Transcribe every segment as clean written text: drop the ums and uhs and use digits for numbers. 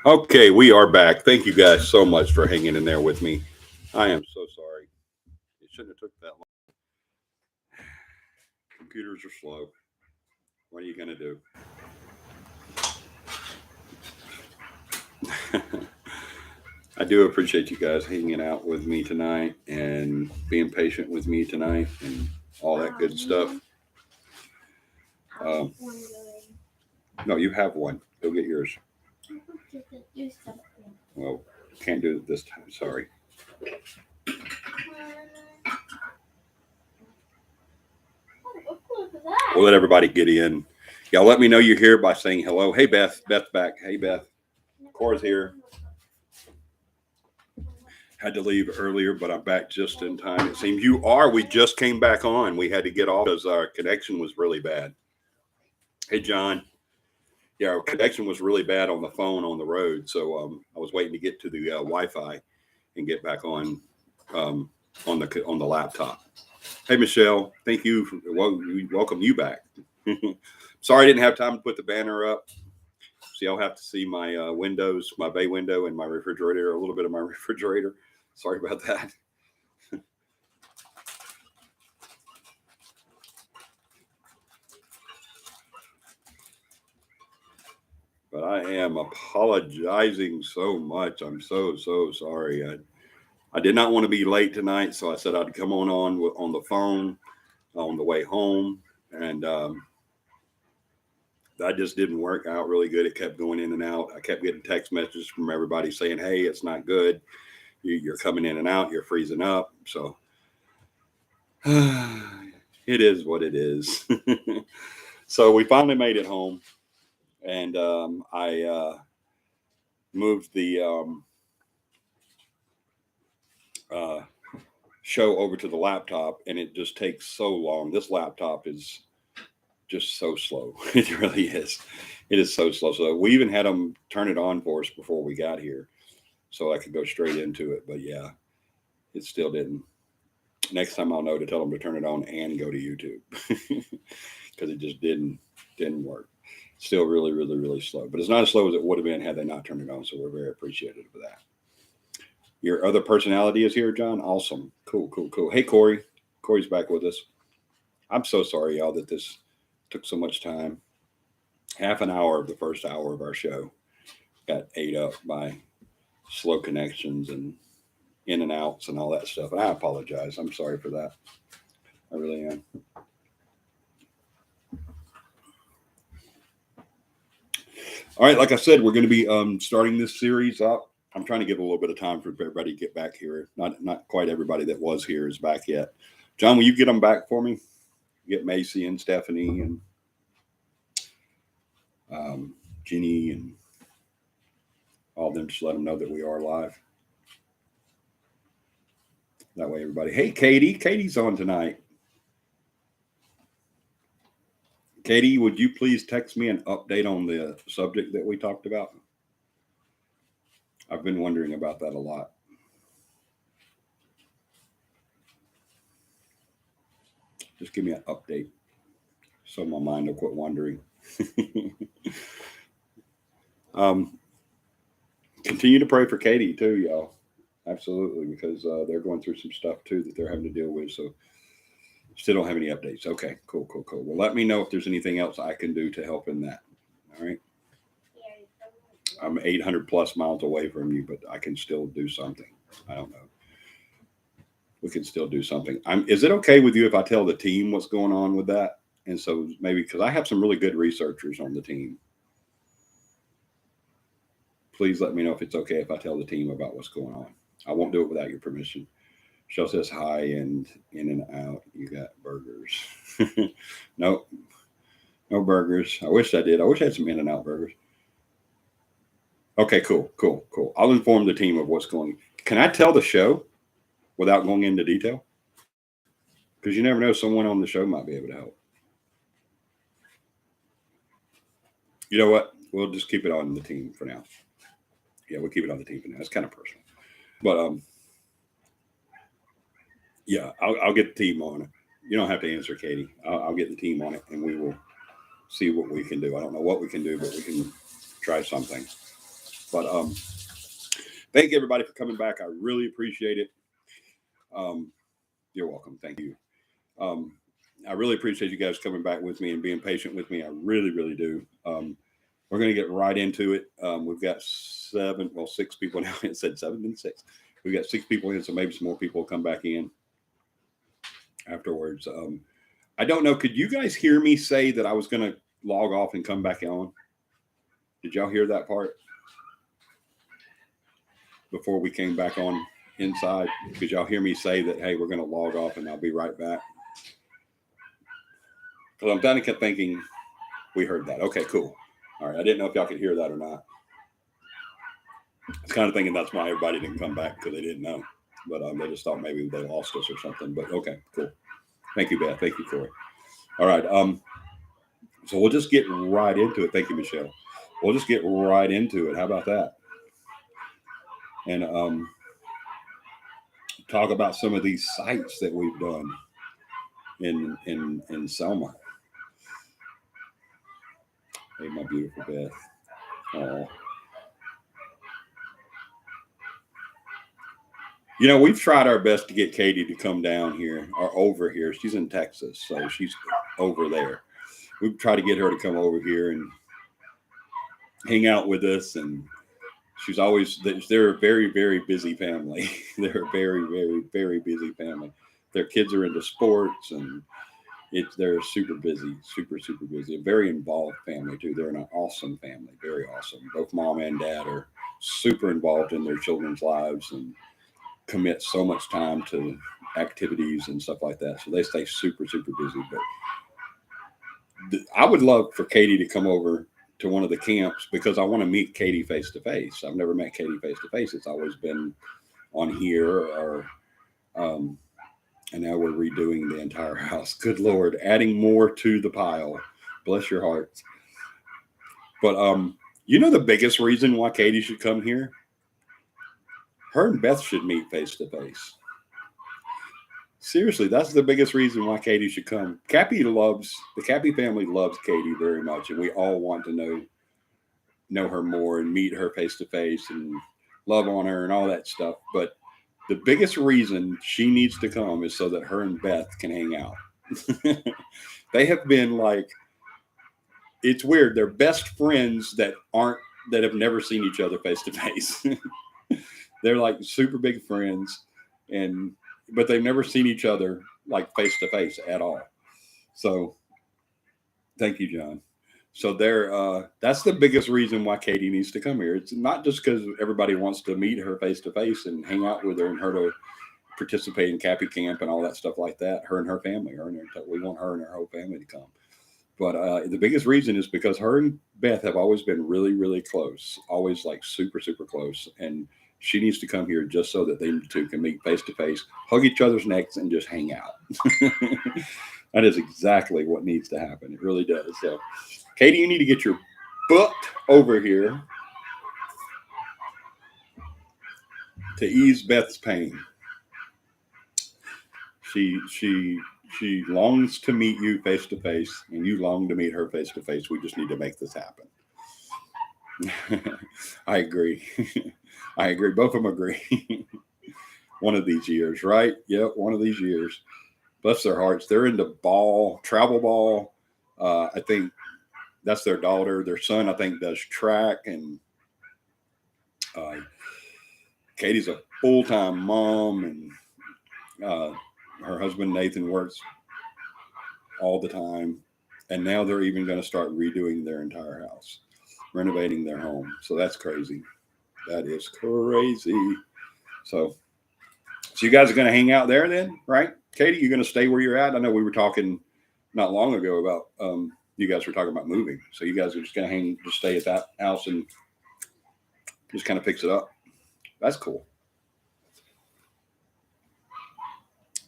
Okay, we are back. Thank you guys so much for hanging in there with me. I am so sorry. It shouldn't have took that long. Computers are slow. What are you going to do? I do appreciate you guys hanging out with me tonight and being patient with me tonight and all that good stuff. Um, no, you have one. Go get yours. Well, can't do it this time. Sorry. We'll let everybody get in. Y'all let me know you're here by saying hello. Hey, Beth. Beth's back. Hey, Beth. Cora's here. Had to leave earlier, but I'm back just in time. It seems you are. We just came back on. We had to get off because our connection was really bad. Hey, John. Yeah, our connection was really bad on the phone on the road, so I was waiting to get to the Wi-Fi and get back um, on the laptop. Hey, Michelle. Thank you. We welcome you back. Sorry, I didn't have time to put the banner up. So y'all have to see my windows, my bay window, and my refrigerator. A little bit of my refrigerator. Sorry about that. But I am apologizing so much. I'm so sorry. I did not want to be late tonight, so I said I'd come on the phone on the way home, and that just didn't work out really good. It kept going in and out. I kept getting text messages from everybody saying, "Hey, it's not good. You're coming in and out. You're freezing up." So it is what it is. So we finally made it home, and I moved the uh, show over to the laptop, and it just takes so long. This laptop is just so slow. It really is. It is so slow. So we even had them turn it on for us before we got here, so I could go straight into it. But yeah, it still didn't. Next time I'll know to tell them to turn it on and go to YouTube because it just didn't work. Still really slow, but it's not as slow as it would have been had they not turned it on. So we're very appreciative of that. Your other personality is here, John. Awesome, cool. Hey, Corey. Corey's back with us. I'm so sorry, y'all, that this took so much time. Half an hour of the first hour of our show got ate up by slow connections and in and outs and all that stuff. And I apologize. I'm sorry for that. I really am. All right, like I said, we're going to be starting this series up. I'm trying to give a little bit of time for everybody to get back here. Not quite everybody that was here is back yet. John, will you get them back for me? Get Macy and Stephanie and Ginny and all of them. Just let them know that we are live. That way, everybody. Hey, Katie. Katie's on tonight. Katie, would you please text me an update on the subject that we talked about? I've been wondering about that a lot. Just give me an update so my mind will quit wandering. um, continue to pray for Katie too, y'all. Absolutely, because they're going through some stuff too that they're having to deal with. So still don't have any updates. Okay, cool. Well, let me know if there's anything else I can do to help in that. All right. I'm 800 plus miles away from you, but I can still do something. I don't know. We can still do something. Is it okay with you if I tell the team what's going on with that? And so maybe because I have some really good researchers on the team. Please let me know if it's okay if I tell the team about what's going on. I won't do it without your permission. Shell says hi and in and out. You got burgers. Nope. No burgers. I wish I did. I wish I had some in and out burgers. Okay, cool. I'll inform the team of what's going on. Can I tell the show without going into detail? Because you never know, someone on the show might be able to help. You know what? We'll just keep it on the team for now. Yeah, we'll keep it on the team for now. It's kind of personal. But yeah, I'll get the team on it. You don't have to answer, Katie. I'll get the team on it, and we will see what we can do. I don't know what we can do, but we can try something. But thank everybody for coming back. I really appreciate it. You're welcome. Thank you. I really appreciate you guys coming back with me and being patient with me. I really, really do. We're going to get right into it. We've got 6 people now. It said 7 and 6. We've got 6 people in, so maybe some more people will come back in afterwards. I don't know. Could you guys hear me say that I was going to log off and come back on? Did y'all hear that part before we came back on inside? Could y'all hear me say that, hey, we're going to log off and I'll be right back? Because I'm kind of thinking we heard that. Okay, cool. All right. I didn't know if y'all could hear that or not. I was kind of thinking that's why everybody didn't come back, because they didn't know. But they just thought maybe they lost us or something. But okay, cool. Thank you, Beth. Thank you, Corey. All right. So we'll just get right into it. Thank you, Michelle. We'll just get right into it. How about that? And talk about some of these sites that we've done in Selma. Hey, my beautiful Beth. Oh. You know, we've tried our best to get Katie to come down here or over here. She's in Texas, so she's over there. We've tried to get her to come over here and hang out with us, and she's always, they're a very, very busy family. They're a very, very, very busy family. Their kids are into sports, and they're super busy, super, super busy. A very involved family, too. They're an awesome family, very awesome. Both mom and dad are super involved in their children's lives and commit so much time to activities and stuff like that. So they stay super, super busy. But I would love for Katie to come over to one of the camps, because I want to meet Katie face to face. I've never met Katie face to face. It's always been on here, or and now we're redoing the entire house. Good Lord, adding more to the pile. Bless your hearts. But you know, the biggest reason why Katie should come here, her and Beth should meet face to face. Seriously, that's the biggest reason why Katie should come. The CAPI family loves Katie very much, and we all want to know her more and meet her face to face and love on her and all that stuff. But the biggest reason she needs to come is so that her and Beth can hang out. They have been like, it's weird. They're best friends that have never seen each other face to face. They're like super big friends, but they've never seen each other like face to face at all. So thank you, John. So that's the biggest reason why Katie needs to come here. It's not just because everybody wants to meet her face to face and hang out with her and her to participate in CAPI camp and all that stuff like that. Her and her family, we want her and her whole family to come. But the biggest reason is because her and Beth have always been really, really close, always like super, super close. And she needs to come here just so that they two can meet face to face, hug each other's necks, and just hang out. That is exactly what needs to happen. It really does. So, Katie, you need to get your butt over here to ease Beth's pain. She longs to meet you face to face, and you long to meet her face to face. We just need to make this happen. I agree. I agree. Both of them agree. One of these years, right? Yep, one of these years. Bless their hearts. They're into travel ball. I think that's their daughter. Their son, I think, does track. And Katie's a full-time mom, and her husband, Nathan, works all the time. And now they're even going to start redoing their entire house, renovating their home. So that's crazy. That is crazy. So you guys are going to hang out there then, right? Katie, you're going to stay where you're at? I know we were talking not long ago about, you guys were talking about moving. So you guys are just going to just stay at that house and just kind of fix it up. That's cool.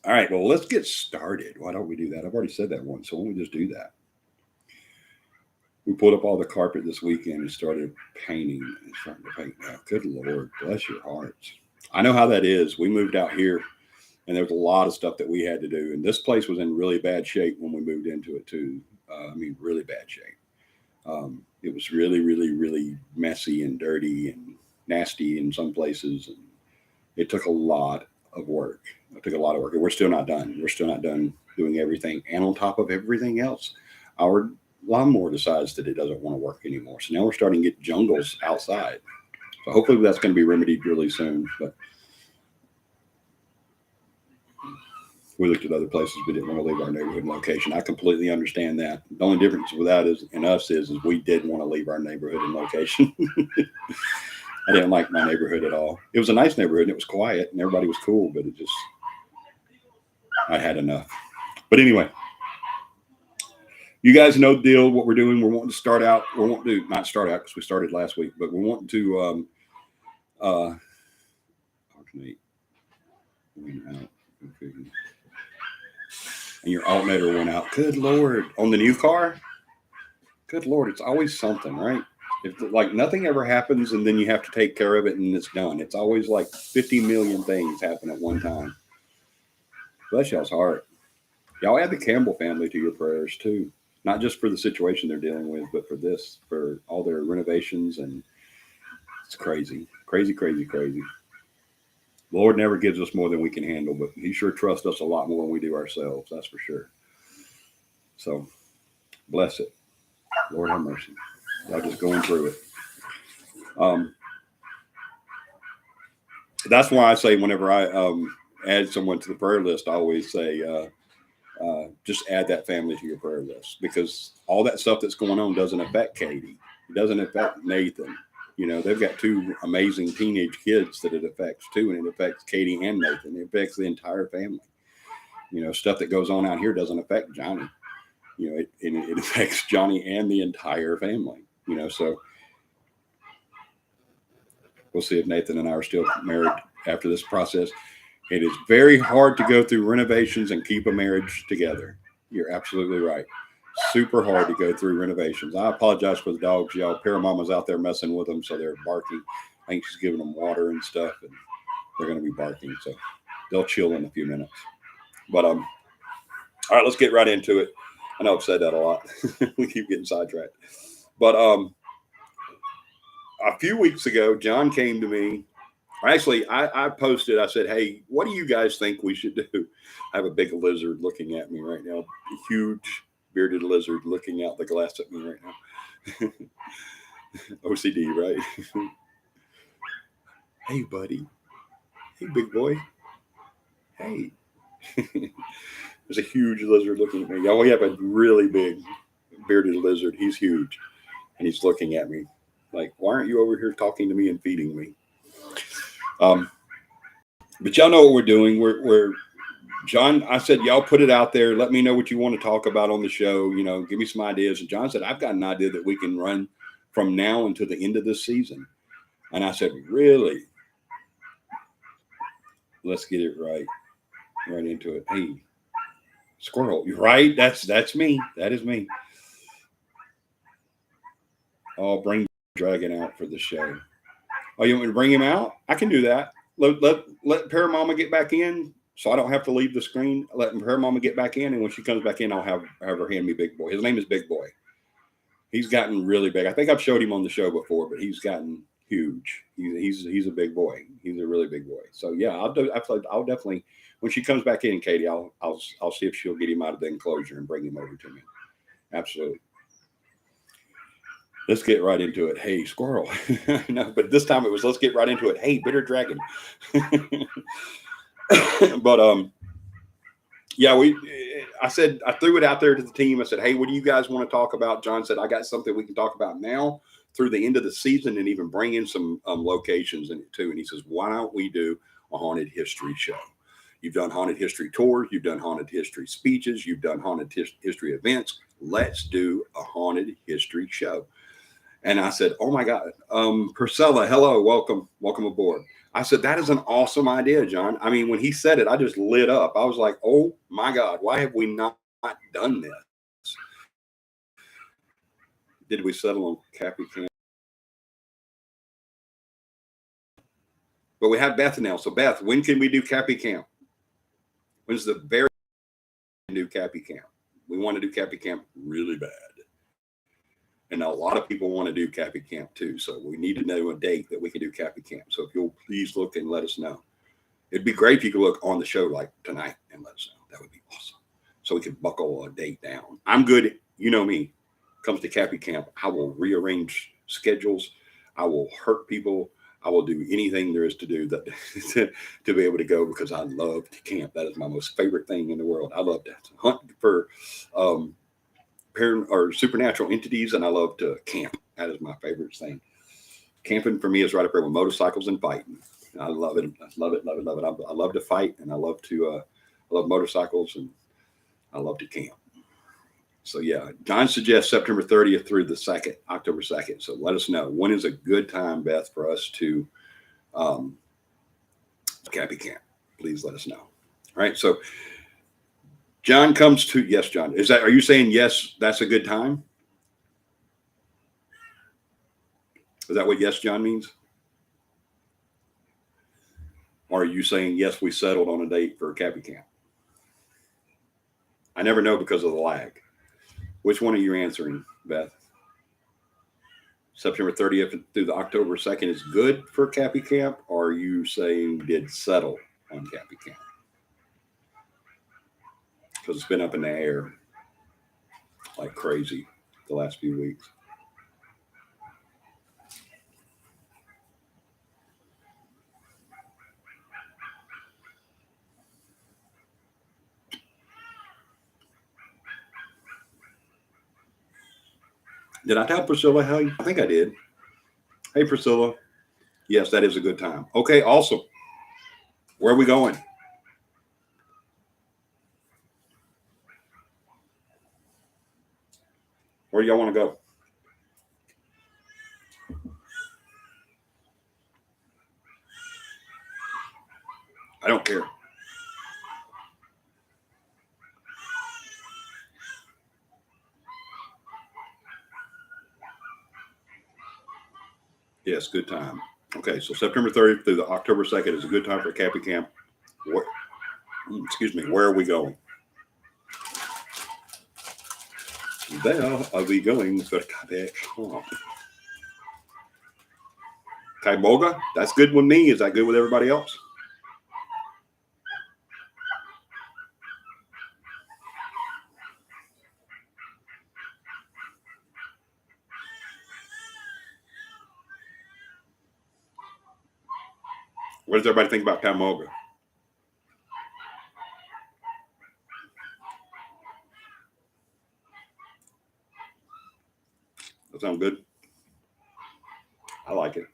All right, well, let's get started. Why don't we do that? I've already said that once, so why don't we just do that? We pulled up all the carpet this weekend and started painting. And starting to paint now. Good Lord, bless your hearts. I know how that is. We moved out here, and there was a lot of stuff that we had to do. And this place was in really bad shape when we moved into it, too. Really bad shape. It was really, really, really messy and dirty and nasty in some places. And it took a lot of work. It took a lot of work. And we're still not done. We're still not done doing everything. And on top of everything else, our lawnmower decides that it doesn't want to work anymore. So now we're starting to get jungles outside. So hopefully that's going to be remedied really soon. But we looked at other places. We didn't want to leave our neighborhood location. I completely understand that. The only difference with that is in us is we did want to leave our neighborhood and location. I didn't like my neighborhood at all. It was a nice neighborhood and it was quiet and everybody was cool, but I had enough. But anyway, you guys know the deal, what we're doing. We're wanting to start out. We want to not start out because we started last week, but we want to alternate. And your alternator went out. Good Lord. On the new car? Good Lord. It's always something, right? If like nothing ever happens and then you have to take care of it and it's done. It's always like 50 million things happen at one time. Bless y'all's heart. Y'all add the Campbell family to your prayers too. Not just for the situation they're dealing with, but for this, for all their renovations. And it's crazy, crazy, crazy, crazy. The Lord never gives us more than we can handle, but He sure trusts us a lot more than we do ourselves. That's for sure. So bless it. Lord have mercy. Y'all just going through it. That's why I say whenever I add someone to the prayer list, I always say, just add that family to your prayer list, because all that stuff that's going on doesn't affect Katie. It doesn't affect Nathan. You know, they've got two amazing teenage kids that it affects too, and it affects Katie and Nathan. It affects the entire family. You know, stuff that goes on out here doesn't affect Johnny. You know, it affects Johnny and the entire family. You know, so we'll see if Nathan and I are still married after this process. It is very hard to go through renovations and keep a marriage together. You're absolutely right. Super hard to go through renovations. I apologize for the dogs. Y'all, Paramama's out there messing with them, so they're barking. I think she's giving them water and stuff, and they're going to be barking. So they'll chill in a few minutes. But all right, let's get right into it. I know I've said that a lot. We keep getting sidetracked. But a few weeks ago, John came to me. Actually, I posted, I said, hey, what do you guys think we should do? I have a big lizard looking at me right now, a huge bearded lizard looking out the glass at me right now. OCD, right? Hey, buddy. Hey, big boy. Hey. There's a huge lizard looking at me. Y'all, we have a really big bearded lizard. He's huge. And he's looking at me like, why aren't you over here talking to me and feeding me? But y'all know what we're doing. We're John, I said, y'all put it out there. Let me know what you want to talk about on the show. You know, give me some ideas. And John said, I've got an idea that we can run from now until the end of this season. And I said, really? Let's get it right into it. Hey, squirrel, you're right. That's me. That is me. I'll bring Dragon out for the show. Oh, you want me to bring him out? I can do that. Let Paramama get back in, so I don't have to leave the screen. Let Paramama get back in, and when she comes back in, I'll have her hand me Big Boy. His name is Big Boy. He's gotten really big. I think I've showed him on the show before, but he's gotten huge. He's a big boy. He's a really big boy. So yeah, I'll definitely when she comes back in, Katie, I'll see if she'll get him out of the enclosure and bring him over to me. Absolutely. Let's get right into it. Hey, squirrel. No, but this time it was let's get right into it. Hey, bitter dragon. But yeah, I said I threw it out there to the team. I said, hey, what do you guys want to talk about? John said, I got something we can talk about now through the end of the season and even bring in some locations in it too. And he says, why don't we do a haunted history show? You've done haunted history tours. You've done haunted history speeches. You've done haunted history events. Let's do a haunted history show. And I said, oh my God, Priscilla, hello, welcome aboard. I said, that is an awesome idea, John. I mean, when he said it, I just lit up. I was like, oh my God, why have we not done this? Did we settle on CAPI camp? But we have Beth now. So Beth, when can we do CAPI camp? When's the very new CAPI camp? We want to do CAPI camp really bad. 'Cause we have Beth now. So Beth, when can we do CAPI camp? When's the very new CAPI camp? We want to do CAPI camp really bad. 'Cause we have Beth now. So Beth, when can we do CAPI camp? When's the very new CAPI camp? We want to do CAPI camp really bad. And a lot of people want to do CAPI camp too. So we need to know a date that we can do CAPI camp. So if you'll please look and let us know. It'd be great if you could look on the show like tonight and let us know. That would be awesome. So we can buckle a date down. I'm good. You know me. Comes to CAPI camp, I will rearrange schedules. I will hurt people. I will do anything there is to do that to be able to go, because I love to camp. That is my most favorite thing in the world. I love to hunt for or supernatural entities, and I love to camp. That is my favorite thing. Camping for me is right up there with motorcycles and fighting. I love it. I love it. Love it. Love it. I love to fight, and I love to. I love motorcycles, and I love to camp. So yeah, John suggests September 30th through the 2nd, October 2nd. So let us know, when is a good time, Beth, for us to CAPI camp. Please let us know. All right. So John comes to, yes, John, are you saying yes, that's a good time? Is that what yes, John means? Or are you saying yes, we settled on a date for a CAPI camp? I never know because of the lag. Which one are you answering, Beth? September 30th through the October 2nd is good for CAPI camp, or are you saying did settle on CAPI camp? Because it's been up in the air like crazy the last few weeks. Did I tell Priscilla how I think I did. Hey, Priscilla. Yes, that is a good time. Okay, awesome. Where are we going? Where do y'all want to go? I don't care. Yes, good time. Okay, so September 30th through the October 2nd is a good time for CAPI camp. Excuse me, where are we going? Where are we going for CAPI camp? Kaimoga? That's good with me. Is that good with everybody else? What does everybody think about Kaimoga? That sound good? I like it.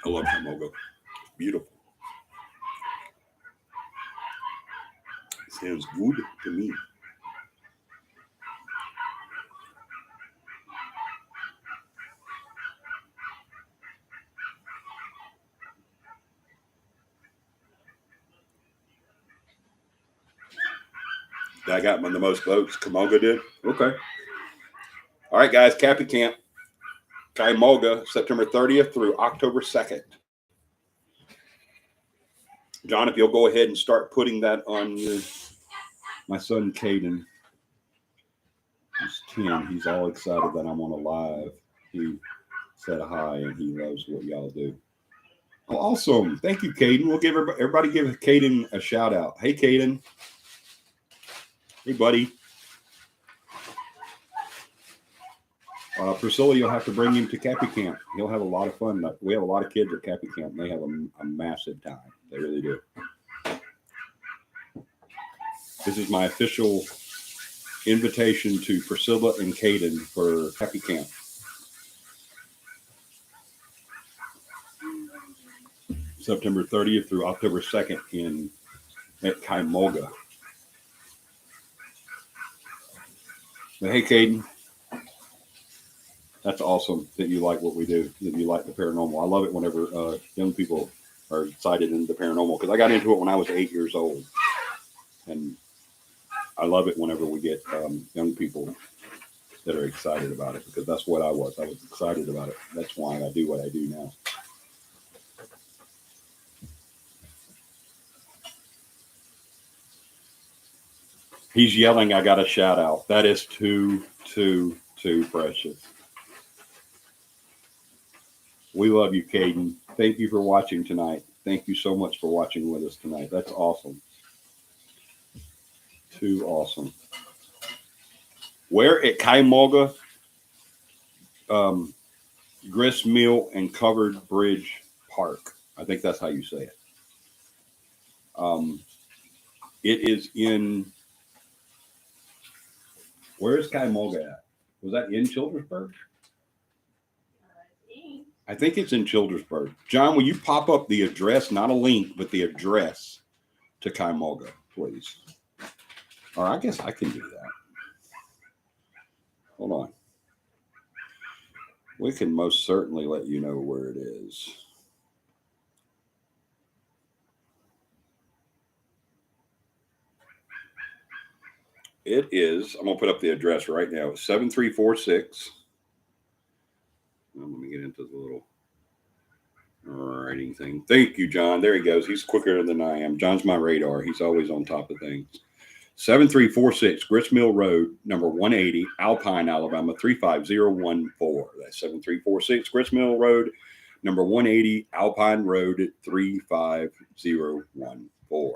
I love Kaimoga. It's beautiful. Sounds good to me. I got the most votes. Kaimoga did. Okay. All right, guys. CAPI camp, Kaimoga, September 30th through October 2nd. John, if you'll go ahead and start putting that on your. My son Caden, he's 10. He's all excited that I'm on a live. He said hi, and he loves what y'all do. Oh, awesome. Thank you, Caden. We'll give everybody give Caden a shout out. Hey, Caden. Hey, buddy. Priscilla, you'll have to bring him to CAPI camp. He'll have a lot of fun. We have a lot of kids at CAPI camp. And they have a massive time. They really do. This is my official invitation to Priscilla and Caden for CAPI camp. September 30th through October 2nd at Kaimoga. But hey, Caden, that's awesome that you like what we do, that you like the paranormal. I love it whenever young people are excited in the paranormal, because I got into it when I was 8 years old. And I love it whenever we get young people that are excited about it, because that's what I was. I was excited about it. That's why I do what I do now. He's yelling, I got a shout out. That is too Too precious. We love you, Caden. Thank you for watching tonight. Thank you so much for watching with us tonight. That's awesome. Too awesome. Where at Kaimauga, Grist Mill and Covered Bridge Park. I think that's how you say it. It is in, where is Kaimauga at? Was that in Childersburg? I think it's in Childersburg. John, will you pop up the address, not a link, but the address to Kaimauga, please? Or I guess I can do that. Hold on. We can most certainly let you know where it is. It is, I'm going to put up the address right now. It's 7346. Let me get into the little writing thing. Thank you, John. There he goes. He's quicker than I am. John's my radar. He's always on top of things. 7346 Grist Mill Road, number 180, Alpine, Alabama, 35014. That's 7346 Grist Mill Road, number 180, Alpine Road, 35014.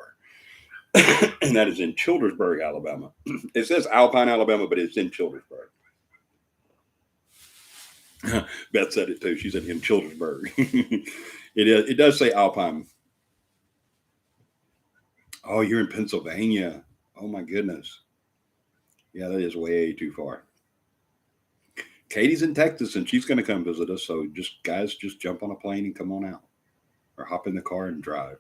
And that is in Childersburg, Alabama. It says Alpine, Alabama, but it's in Childersburg. Beth said it too. She said in Childersburg. It does say Alpine. Oh, you're in Pennsylvania. Oh my goodness. Yeah, that is way too far. Katie's in Texas and she's going to come visit us. So guys, just jump on a plane and come on out, or hop in the car and drive.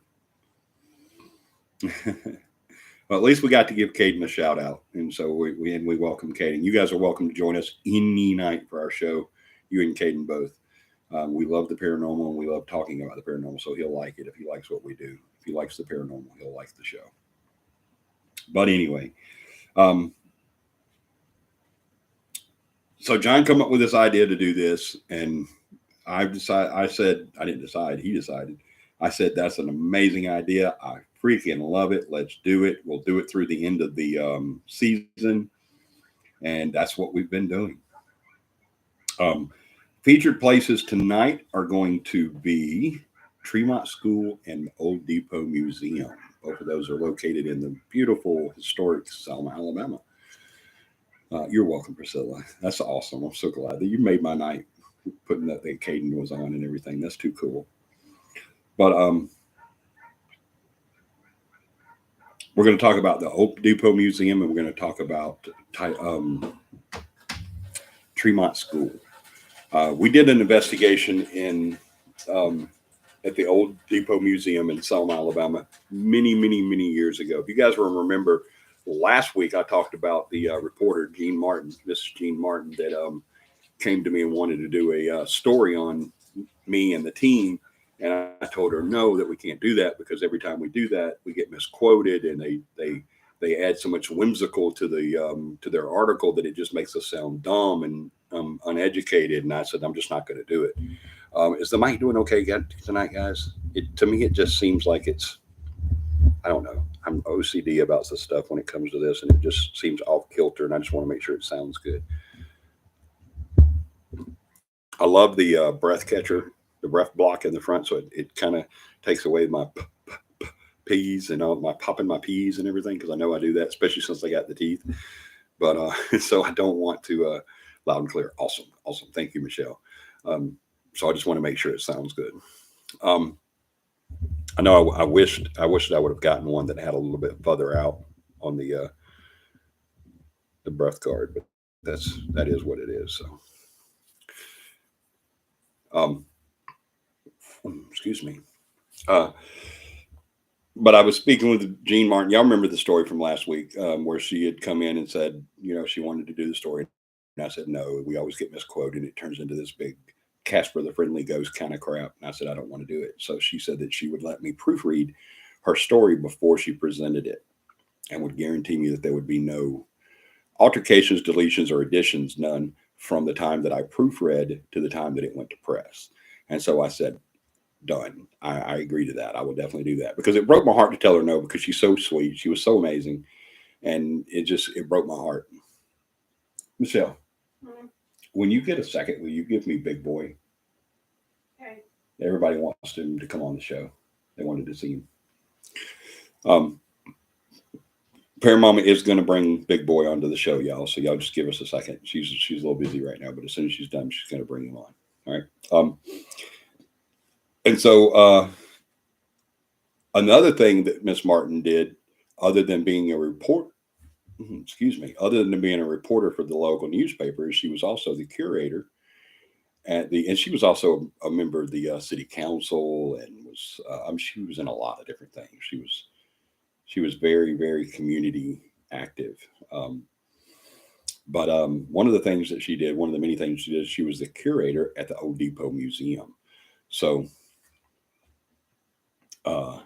Well, at least we got to give Caden a shout out. And so we welcome Caden. You guys are welcome to join us any night for our show. You and Caden both. We love the paranormal and we love talking about the paranormal. So he'll like it if he likes what we do. If he likes the paranormal, he'll like the show. But anyway, so John come up with this idea to do this, and he decided. I said, that's an amazing idea. I freaking love it. Let's do it. We'll do it through the end of the season. And that's what we've been doing. Featured places tonight are going to be Tremont School and Old Depot Museum. Both of those are located in the beautiful, historic Selma, Alabama. You're welcome, Priscilla. That's awesome. I'm so glad that you made my night putting that Caden was on and everything. That's too cool. But we're going to talk about the Old Depot Museum, and we're going to talk about Tremont School. We did an investigation at the Old Depot Museum in Selma, Alabama, many years ago. If you guys will remember, last week I talked about the reporter Mrs. Jean Martin, that came to me and wanted to do a story on me and the team. And I told her, no, that we can't do that, because every time we do that, we get misquoted, and they add so much whimsical to their article that it just makes us sound dumb and uneducated. And I said, I'm just not going to do it. Is the mic doing okay tonight, guys? To me, it just seems like it's, I don't know. I'm OCD about this stuff when it comes to this, and it just seems off kilter, and I just want to make sure it sounds good. I love the breath catcher, the breath block in the front, so it kind of takes away my peas and all my popping my peas and everything, because I know I do that, especially since I got the teeth. But so I don't want to loud and clear. Awesome. Thank you, Michelle. So I just want to make sure it sounds good. I know I wished I would have gotten one that had a little bit further out on the breath guard, but that is what it is. So, excuse me. But I was speaking with Jean Martin. Y'all remember the story from last week, where she had come in and said, she wanted to do the story. And I said, no, we always get misquoted. It turns into this big Casper the Friendly Ghost kind of crap. And I said, I don't want to do it. So she said that she would let me proofread her story before she presented it, and would guarantee me that there would be no altercations, deletions, or additions, none, from the time that I proofread to the time that it went to press. And so I said, done. I agree to that. I will definitely do that, because it broke my heart to tell her no, because she's so sweet. She was so amazing. And it broke my heart. Michelle. When you get a second, will you give me Big Boy? Okay. Everybody wants him to come on the show. They wanted to see him. Um, Paramama is going to bring Big Boy onto the show, y'all. So y'all just give us a second. She's a little busy right now, but as soon as she's done, she's going to bring him on. All right. And so another thing that Miss Martin did, other than being a report, excuse me, other than being a reporter for the local newspaper, she was also the curator and she was also a member of the city council and was she was in a lot of different things. She was very very community active. Um, but one of the things that she did, one of the many things she did, she was the curator at the Old Depot Museum. So uh,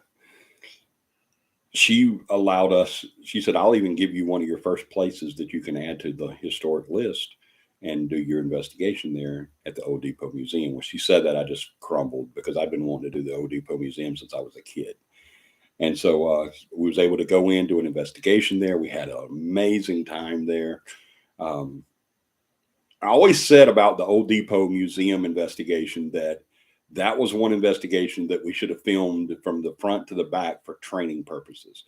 she allowed us. She said, "I'll even give you one of your first places that you can add to the historic list." And do your investigation there at the Old Depot Museum. When she said that, I just crumbled because I've been wanting to do the Old Depot Museum since I was a kid. And so we was able to go in, do an investigation there. We had an amazing time there. Um, I always said about the Old Depot Museum investigation that that was one investigation that we should have filmed from the front to the back for training purposes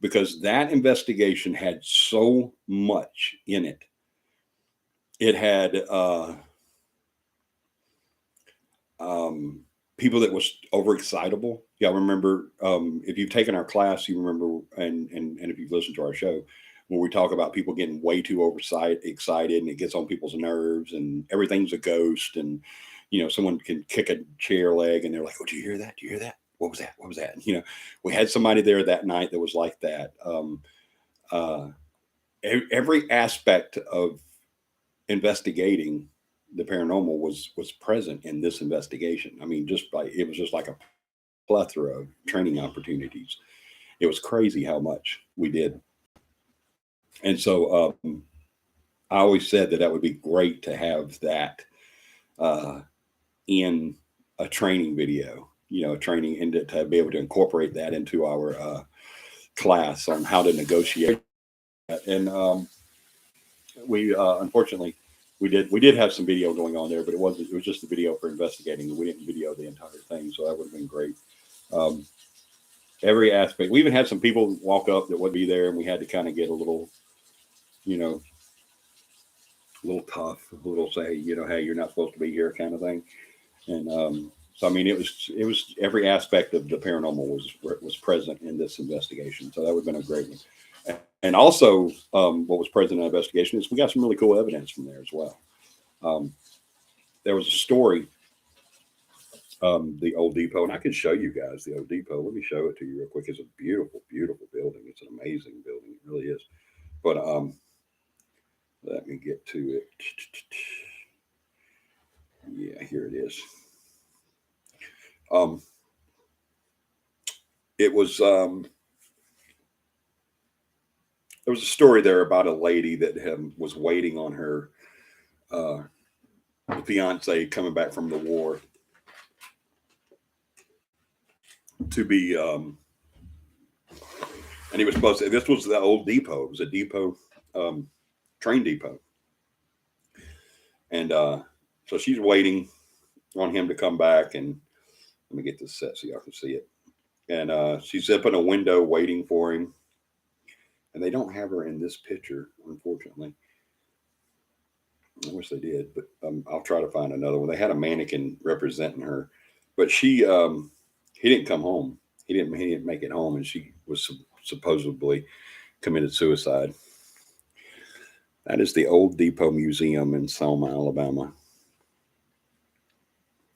because that investigation had so much in it. It had um, people that was overexcitable. Y'all remember if you've taken our class, you remember, and if you've listened to our show, when we talk about people getting way too excited and it gets on people's nerves and everything's a ghost and someone can kick a chair leg and they're like, "Oh, do you hear that? Do you hear that? What was that? What was that?" And, we had somebody there that night that was like that. Uh, every aspect of investigating the paranormal was present in this investigation. I mean, it was just like a plethora of training opportunities. It was crazy how much we did. And so I always said that would be great to have that uh, in a training video, a training and to be able to incorporate that into our class on how to negotiate. And we unfortunately we did have some video going on there, but it was just the video for investigating. We didn't video the entire thing, so that would have been great. Um, every aspect. We even had some people walk up that would be there, and we had to kind of get a little, you know, a little tough, a little say, hey, you're not supposed to be here, kind of thing. And so, I mean, it was every aspect of the paranormal was present in this investigation. So that would have been a great one. And also, what was present in the investigation is we got some really cool evidence from there as well. Um, there was a story, the Old Depot, and I can show you guys the Old Depot. Let me show it to you real quick. It's a beautiful, beautiful building. It's an amazing building. It really is. But let me get to it. Yeah, here it is. Um, it was there was a story there about a lady that was waiting on her uh, fiance coming back from the war to be, and he was supposed to. This was the Old Depot. It was a depot, um, train depot, and so she's waiting on him to come back. And let me get this set so y'all can see it. And she's up in a window waiting for him. And they don't have her in this picture, unfortunately. I wish they did, but I'll try to find another one. They had a mannequin representing her, but he didn't come home. He didn't make it home, and she was supposedly committed suicide. That is the Old Depot Museum in Selma, Alabama.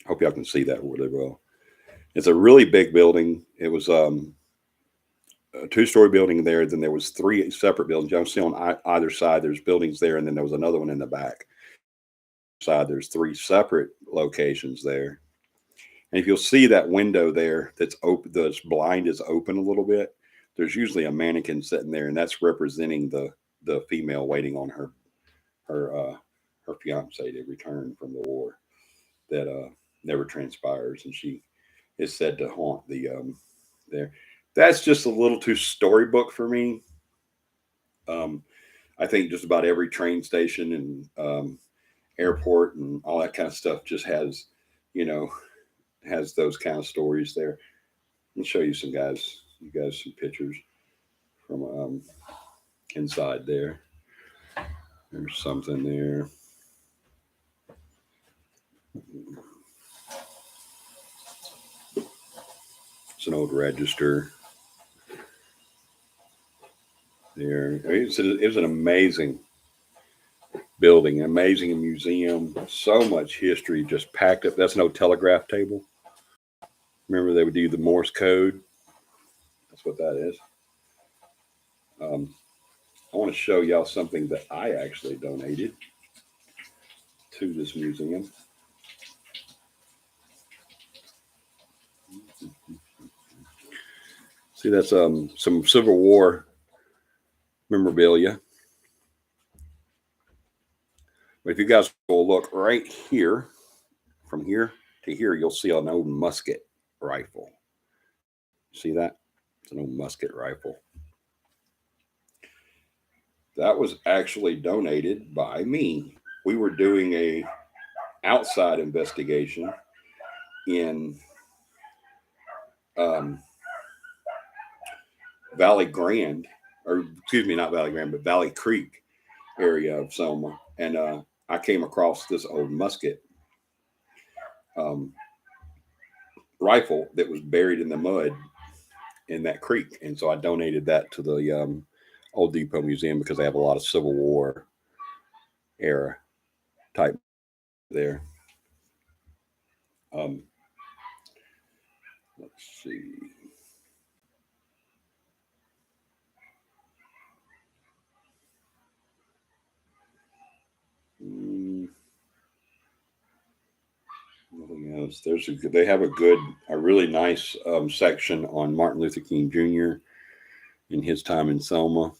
Hope y'all can see that really well. It's a really big building. It was a two-story building there. Then there was three separate buildings. You can see on either side there's buildings there, and then there was another one in the back. Side there's three separate locations there. And if you'll see that window there that's open, the blind is open a little bit. There's usually a mannequin sitting there, and that's representing the female waiting on her her fiance to return from the war that never transpires, and she is said to haunt the there. That's just a little too storybook for me. Um, I think just about every train station and airport and all that kind of stuff just has, you know, has those kind of stories there. Let me show you some guys, you guys some pictures from inside there. There's something there. It's an old register there. It was an amazing building, an amazing museum. So much history just packed up. That's an old telegraph table. Remember, they would do the Morse code. That's what that is. I want to show y'all something that I actually donated to this museum. See, that's some Civil War memorabilia. But if you guys will look right here, from here to here, you'll see an old musket rifle. See that? It's an old musket rifle. That was actually donated by me. We were doing a outside investigation in Valley Grande, or excuse me, not Valley Grande, but Valley Creek area of Selma, and I came across this old musket rifle that was buried in the mud in that creek, and so I donated that to the Old Depot Museum because they have a lot of Civil War era type there. Let's see. Nothing else. They have a really nice section on Martin Luther King Jr. in his time in Selma.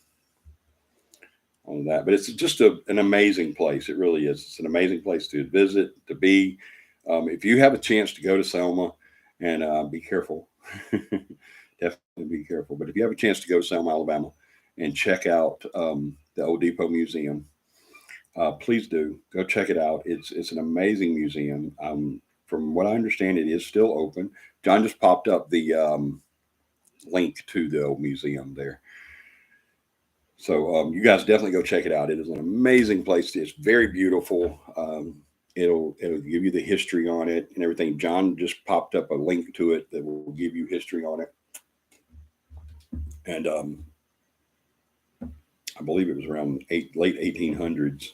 On that, but it's just an amazing place. It really is. It's an amazing place to visit, to be. If you have a chance to go to Selma, and be careful, definitely be careful. But if you have a chance to go to Selma, Alabama, and check out the Old Depot Museum, please do go check it out. It's an amazing museum. From what I understand, it is still open. John just popped up the link to the old museum there. So you guys definitely go check it out. It is an amazing place. It's very beautiful. It'll give you the history on it and everything. John just popped up a link to it that will give you history on it. And I believe it was around late 1800s.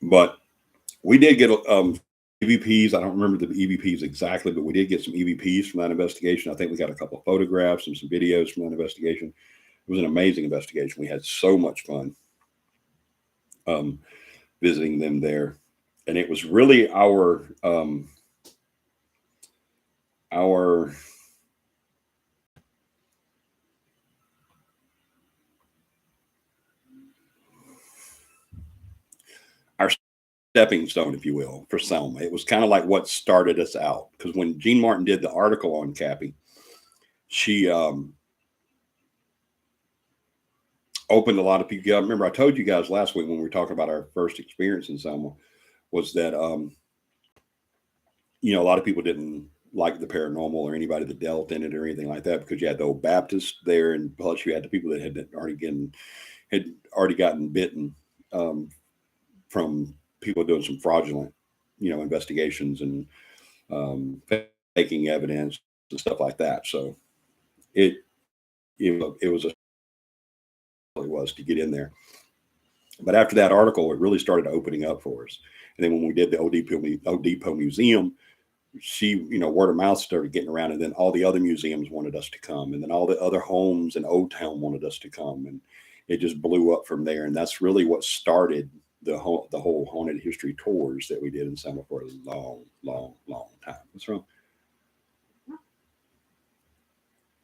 But we did get EVPs. I don't remember the EVPs exactly, but we did get some EVPs from that investigation. I think we got a couple of photographs and some videos from that investigation. It was an amazing investigation. We had so much fun visiting them there. And it was really our stepping stone, if you will, for Selma. It was kind of like what started us out. Because when Jean Martin did the article on CAPI, she opened a lot of people. I remember I told you guys last week when we were talking about our first experience in Selma, was that a lot of people didn't like the paranormal or anybody that dealt in it or anything like that, because you had the old Baptists there, and plus you had the people that had already gotten bitten from people doing some fraudulent, investigations and faking evidence and stuff like that. So it was to get in there. But after that article, it really started opening up for us. And then when we did the Old Depot Museum, word of mouth started getting around, and then all the other museums wanted us to come, and then all the other homes in Old Town wanted us to come, and it just blew up from there. And that's really what started the whole haunted history tours that we did in Selma for a long, long, long time. What's wrong?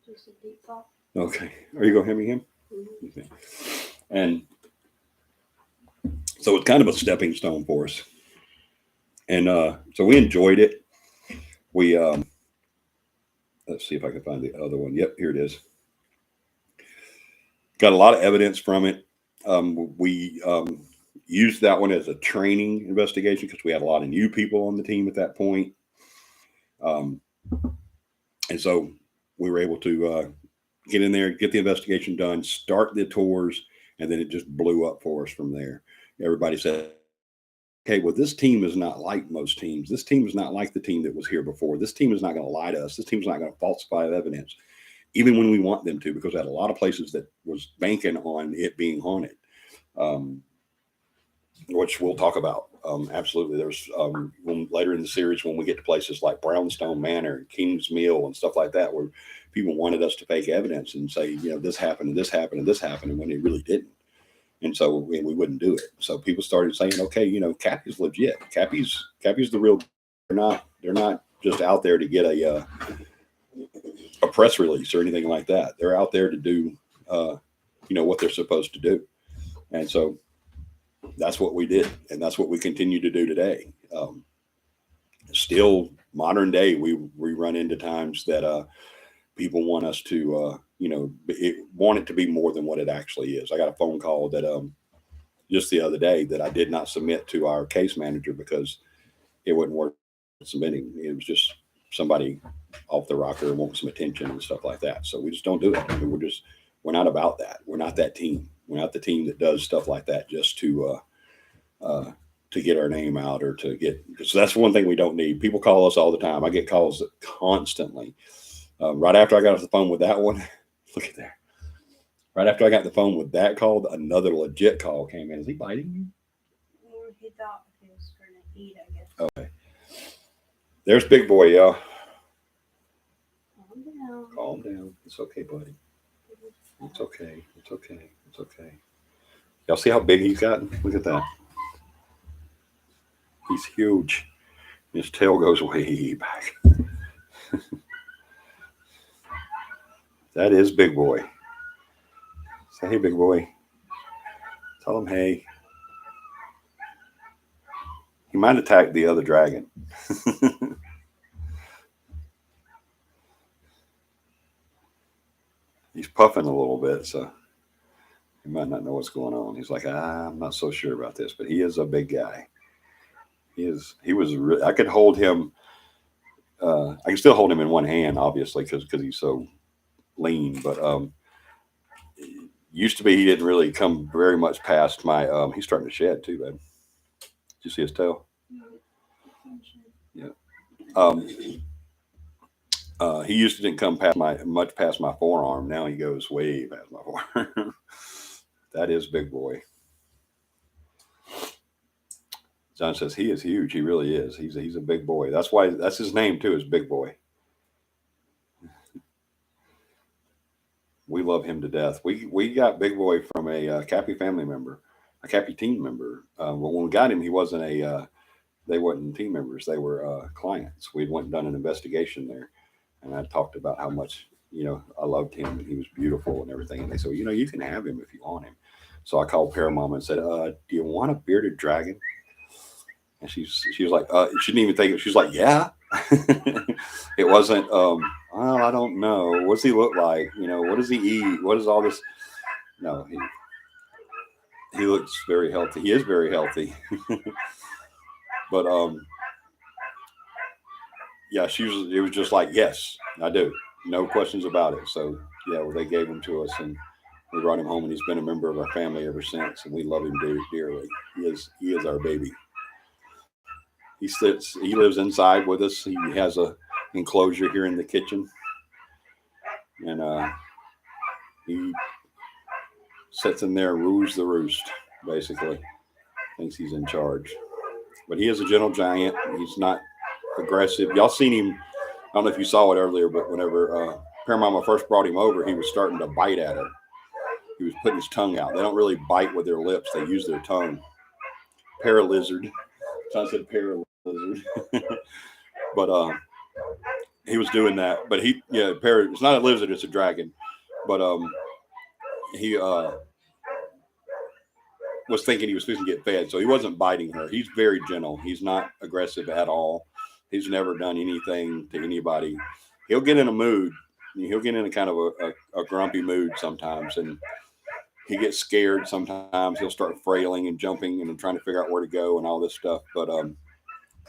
Just a deep thought. Okay. Are you going to hand me him? Mm-hmm. Okay. And so it's kind of a stepping stone for us. And so we enjoyed it. We, let's see if I can find the other one. Yep, here it is. Got a lot of evidence from it. We used that one as a training investigation because we had a lot of new people on the team at that point. And so we were able to get in there, get the investigation done, start the tours, and then it just blew up for us from there. Everybody said, okay, well, this team is not like most teams. This team is not like the team that was here before. This team is not going to lie to us. This team's not going to falsify evidence, even when we want them to, because we had a lot of places that was banking on it being haunted, which we'll talk about. Absolutely. There's later in the series when we get to places like Brownstone Manor, King's Mill, and stuff like that, where people wanted us to fake evidence and say, this happened and this happened and this happened, and when it really didn't. And so we wouldn't do it. So people started saying, okay, CAPI's legit. CAPI's the real. They're not just out there to get a press release or anything like that. They're out there to do, what they're supposed to do. And so that's what we did, and that's what we continue to do today. Still, modern day, we run into times that people want us to, want it to be more than what it actually is. I got a phone call that just the other day that I did not submit to our case manager because it wasn't worth submitting. It was just somebody off the rocker wanting some attention and stuff like that. So we just don't do it. I mean, we're not about that. We're not that team. We're not the team that does stuff like that just to get our name out or to get. So that's one thing we don't need. People call us all the time. I get calls constantly. Right after I got off the phone with that one, look at that. Right after I got the phone with that call, another legit call came in. Is he biting you? He thought he was going to eat, I guess. Okay. There's Big Boy, y'all. Calm down. Calm down. It's okay, buddy. It's okay. It's okay. It's okay. Y'all see how big he's gotten? Look at that. He's huge. His tail goes way back. That is Big Boy. Say hey, Big Boy. Tell him hey. He might attack the other dragon. He's puffing a little bit, so he might not know what's going on. He's like, I'm not so sure about this, but he is a big guy. He was. I could hold him. I can still hold him in one hand, obviously, because he's so lean. But used to be he didn't really come very much past my. He's starting to shed too, man. Did you see his tail? Yeah. He used to didn't come much past my forearm. Now he goes way past my forearm. That is Big Boy. John says he is huge. He really is. He's a big boy. That's his name too, is Big Boy. We love him to death. We got Big Boy from a CAPI family member, a CAPI team member. But when we got him, he wasn't they weren't team members. They were clients. We went and done an investigation there, and I talked about how much I loved him and he was beautiful and everything. And they said, you can have him if you want him. So I called Paramama and said, do you want a bearded dragon? And she was like, she didn't even think it. She was like, yeah. It wasn't, well, I don't know. What's he look like? What does he eat? What is all this? No, he looks very healthy. He is very healthy. But, yeah, it was just like, yes, I do. No questions about it. So, yeah, well, they gave him to us and we brought him home, and he's been a member of our family ever since. And we love him dearly. He is our baby. He lives inside with us. He has a enclosure here in the kitchen, and he sits in there and rules the roost, basically. Thinks he's in charge. But he is a gentle giant. He's not aggressive. Y'all seen him. I don't know if you saw it earlier, but whenever Paramama first brought him over, he was starting to bite at her. He was putting his tongue out. They don't really bite with their lips. They use their tongue. Paralizard. John said paralizard. But he was doing that. But it's not a lizard, it's a dragon. But he was thinking he was supposed to get fed, so he wasn't biting her. He's very gentle. He's not aggressive at all. He's never done anything to anybody. He'll get in a mood. He'll get in a kind of a grumpy mood sometimes, and he gets scared sometimes. He'll start frailing and jumping and trying to figure out where to go and all this stuff. But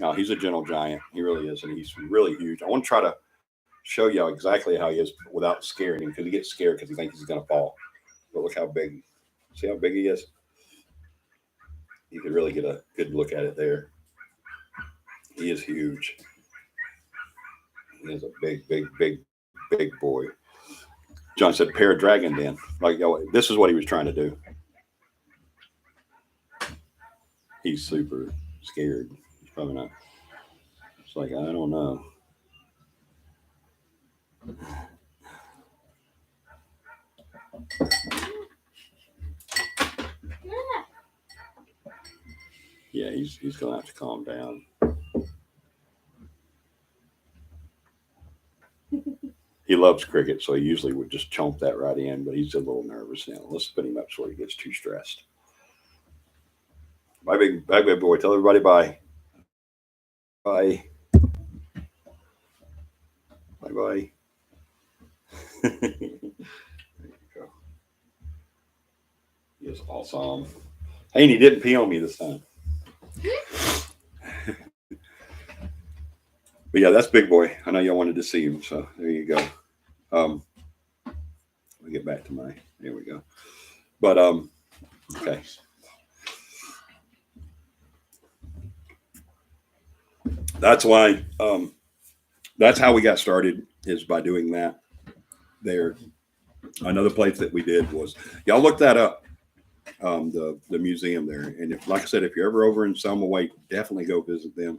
no, he's a gentle giant. He really is, and he's really huge. I want to try to show y'all exactly how he is without scaring him, because he gets scared because he thinks he's going to fall. But look how big. See how big he is? You can really get a good look at it there. He is huge. He is a big boy. John said, "Pair of dragon den." Like, this is what he was trying to do. He's super scared. He's probably not. It's like, I don't know. Yeah, he's gonna have to calm down. He loves cricket, so he usually would just chomp that right in, but he's a little nervous now. Let's spin him up so he gets too stressed. Bye, big boy. Tell everybody bye. Bye. Bye. There you go. He is awesome. Hey, and he didn't pee on me this time. But yeah, that's Big Boy. I know y'all wanted to see him, so there you go. Let me get back to there we go. But okay. That's why that's how we got started, is by doing that. There. Another place that we did was, y'all look that up. The museum there. And if, like I said, if you're ever over in Selma Wake, definitely go visit them.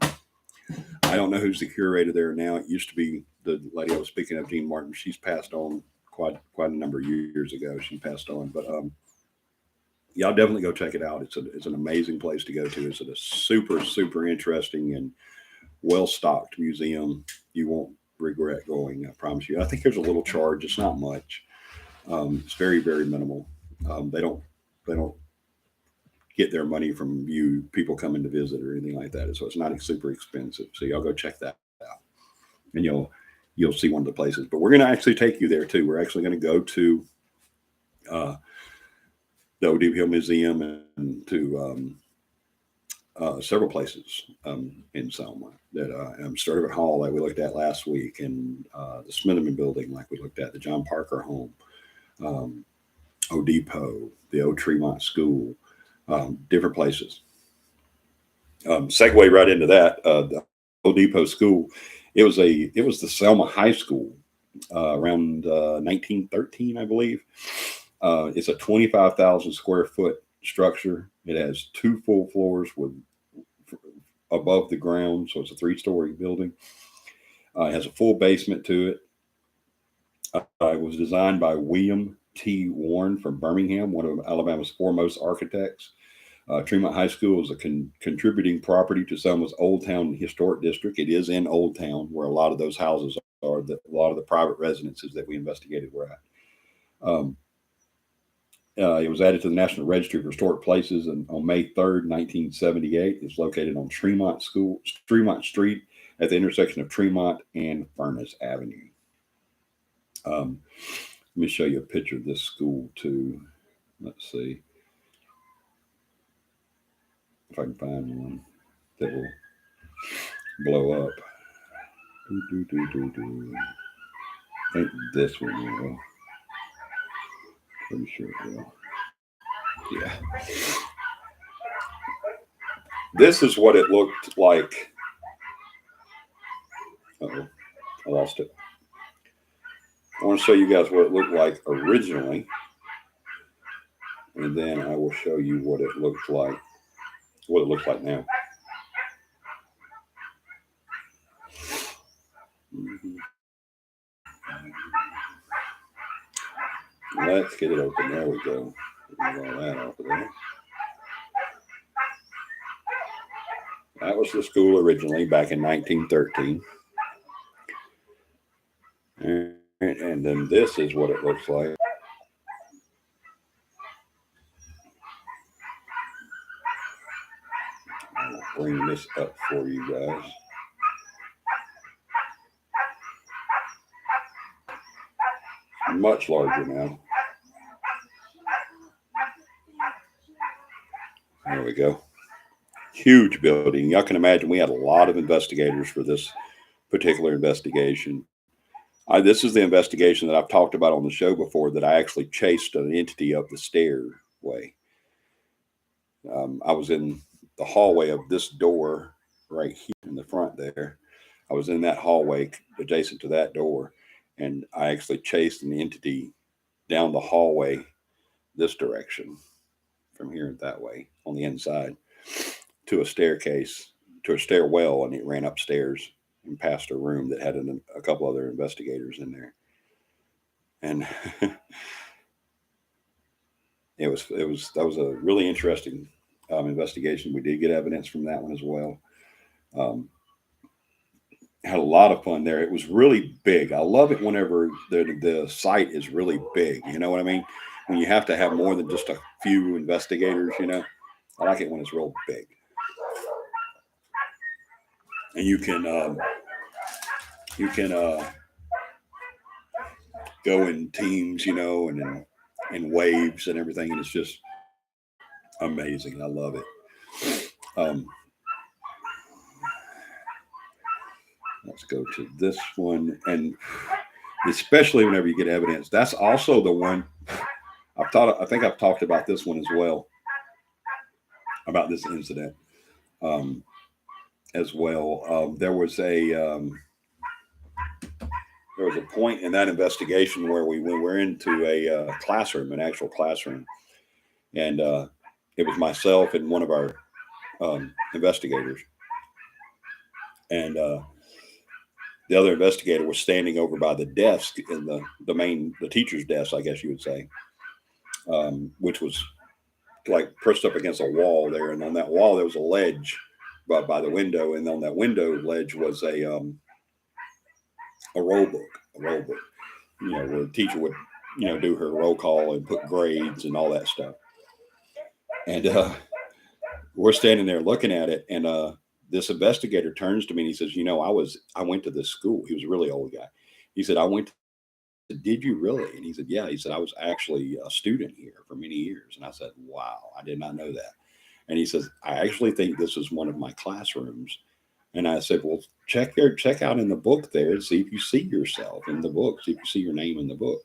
I don't know who's the curator there now. It used to be the lady I was speaking of, Jean Martin. She's passed on quite a number of years ago. She passed on, but y'all definitely go check it out. It's an amazing place to go to. It's a super interesting and well stocked museum. You won't regret going. I promise you. I think there's a little charge. It's not much. It's very minimal. They don't get their money from people coming to visit or anything like that. So it's not super expensive. So y'all go check that out, and you'll see one of the places. But we're going to actually take you there too. We're actually going to go to the ODPO Museum and to several places in Selma. That Sturtevant Hall, like we looked at last week, and the Smitherman Building, like we looked at, the John Parker Home, ODPO, the Old Tremont School. Different places. Segue right into that. The Old Depot School. It was the Selma High School around 1913, I believe. It's a 25,000 square foot structure. It has 2 full floors with above the ground, so it's a 3-story building. It has a full basement to it. It was designed by William T. Warren from Birmingham, one of Alabama's foremost architects. Tremont High School is a contributing property to Selma's Old Town Historic District. It is in Old Town, where a lot of those houses are. A lot of the private residences that we investigated were at. It was added to the National Registry of Historic Places on May 3rd, 1978. It's located on Tremont Street at the intersection of Tremont and Furnace Avenue. Let me show you a picture of this school too. Let's see if I can find one that will blow up. I think this one will. Pretty sure it will. Yeah. This is what it looked like. Uh-oh, I lost it. I want to show you guys what it looked like originally, and then I will show you what it looks like now. Let's get it open. There we go. Get all that off of there. That was the school originally back in 1913. And then this is what it looks like. I'll bring this up for you guys. Much larger now. There we go. Huge building. Y'all can imagine we had a lot of investigators for this particular investigation. This is the investigation that I've talked about on the show before, that I actually chased an entity up the stairway. I was in the hallway of this door right here in the front there. I was in that hallway adjacent to that door, and I actually chased an entity down the hallway this direction from here that way on the inside to a staircase, to a stairwell, and it ran upstairs and past a room that had a couple other investigators in there. And that was a really interesting investigation. We did get evidence from that one as well. Had a lot of fun there. It was really big. I love it whenever the site is really big. You know what I mean? When you have to have more than just a few investigators, you know. I like it when it's real big. And you can go in teams, you know, and in waves and everything, and it's just amazing. I love it. Let's go to this one, and especially whenever you get evidence, that's also the one I think I've talked about this one as well, about this incident as well. There was a point in that investigation where we were into a classroom, an actual classroom, and it was myself and one of our investigators, and the other investigator was standing over by the desk in the teacher's desk, I guess you would say, which was like pressed up against a wall there, and on that wall there was a ledge by the window, and on that window ledge was a roll book, you know, where the teacher would, you know, do her roll call and put grades and all that stuff. And we're standing there looking at it, and this investigator turns to me and he says, "You know, I went to this school." He was a really old guy. He said, "Did you really?" And he said, "Yeah." He said, "I was actually a student here for many years." And I said, "Wow, I did not know that." And he says, "I actually think this is one of my classrooms." And I said, "Well, check out in the book there and see if you see yourself in the book, see if you see your name in the book."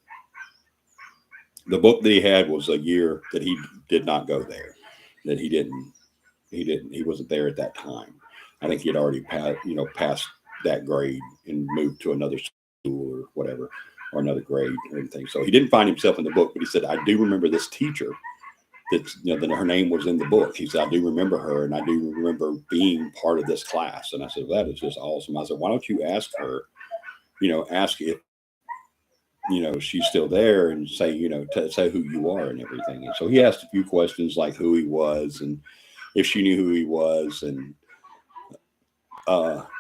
The book that he had was a year that he did not go there, that he wasn't there at that time. I think he had already passed that grade and moved to another school or whatever, or another grade or anything. So he didn't find himself in the book, but he said, "I do remember this teacher that, you know, that her name was in the book." He said, "I do remember her, and I do remember being part of this class." And I said, "That is just awesome." I said, "Why don't you ask her, you know, ask if, you know, she's still there, and say, you know, say who you are and everything." And so he asked a few questions like who he was and if she knew who he was, and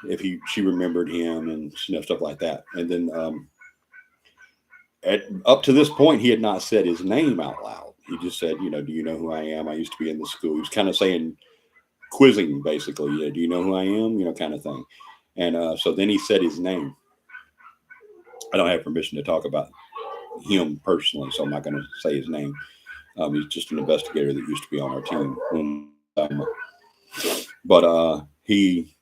if she remembered him, and, you know, stuff like that. And then up to this point, he had not said his name out loud. He just said, you know, "Do you know who I am? I used to be in the school." He was kind of saying, quizzing basically, "Yeah, do you know who I am?" You know, kind of thing. And so then he said his name. I don't have permission to talk about him personally, so I'm not going to say his name. He's just an investigator that used to be on our team. But he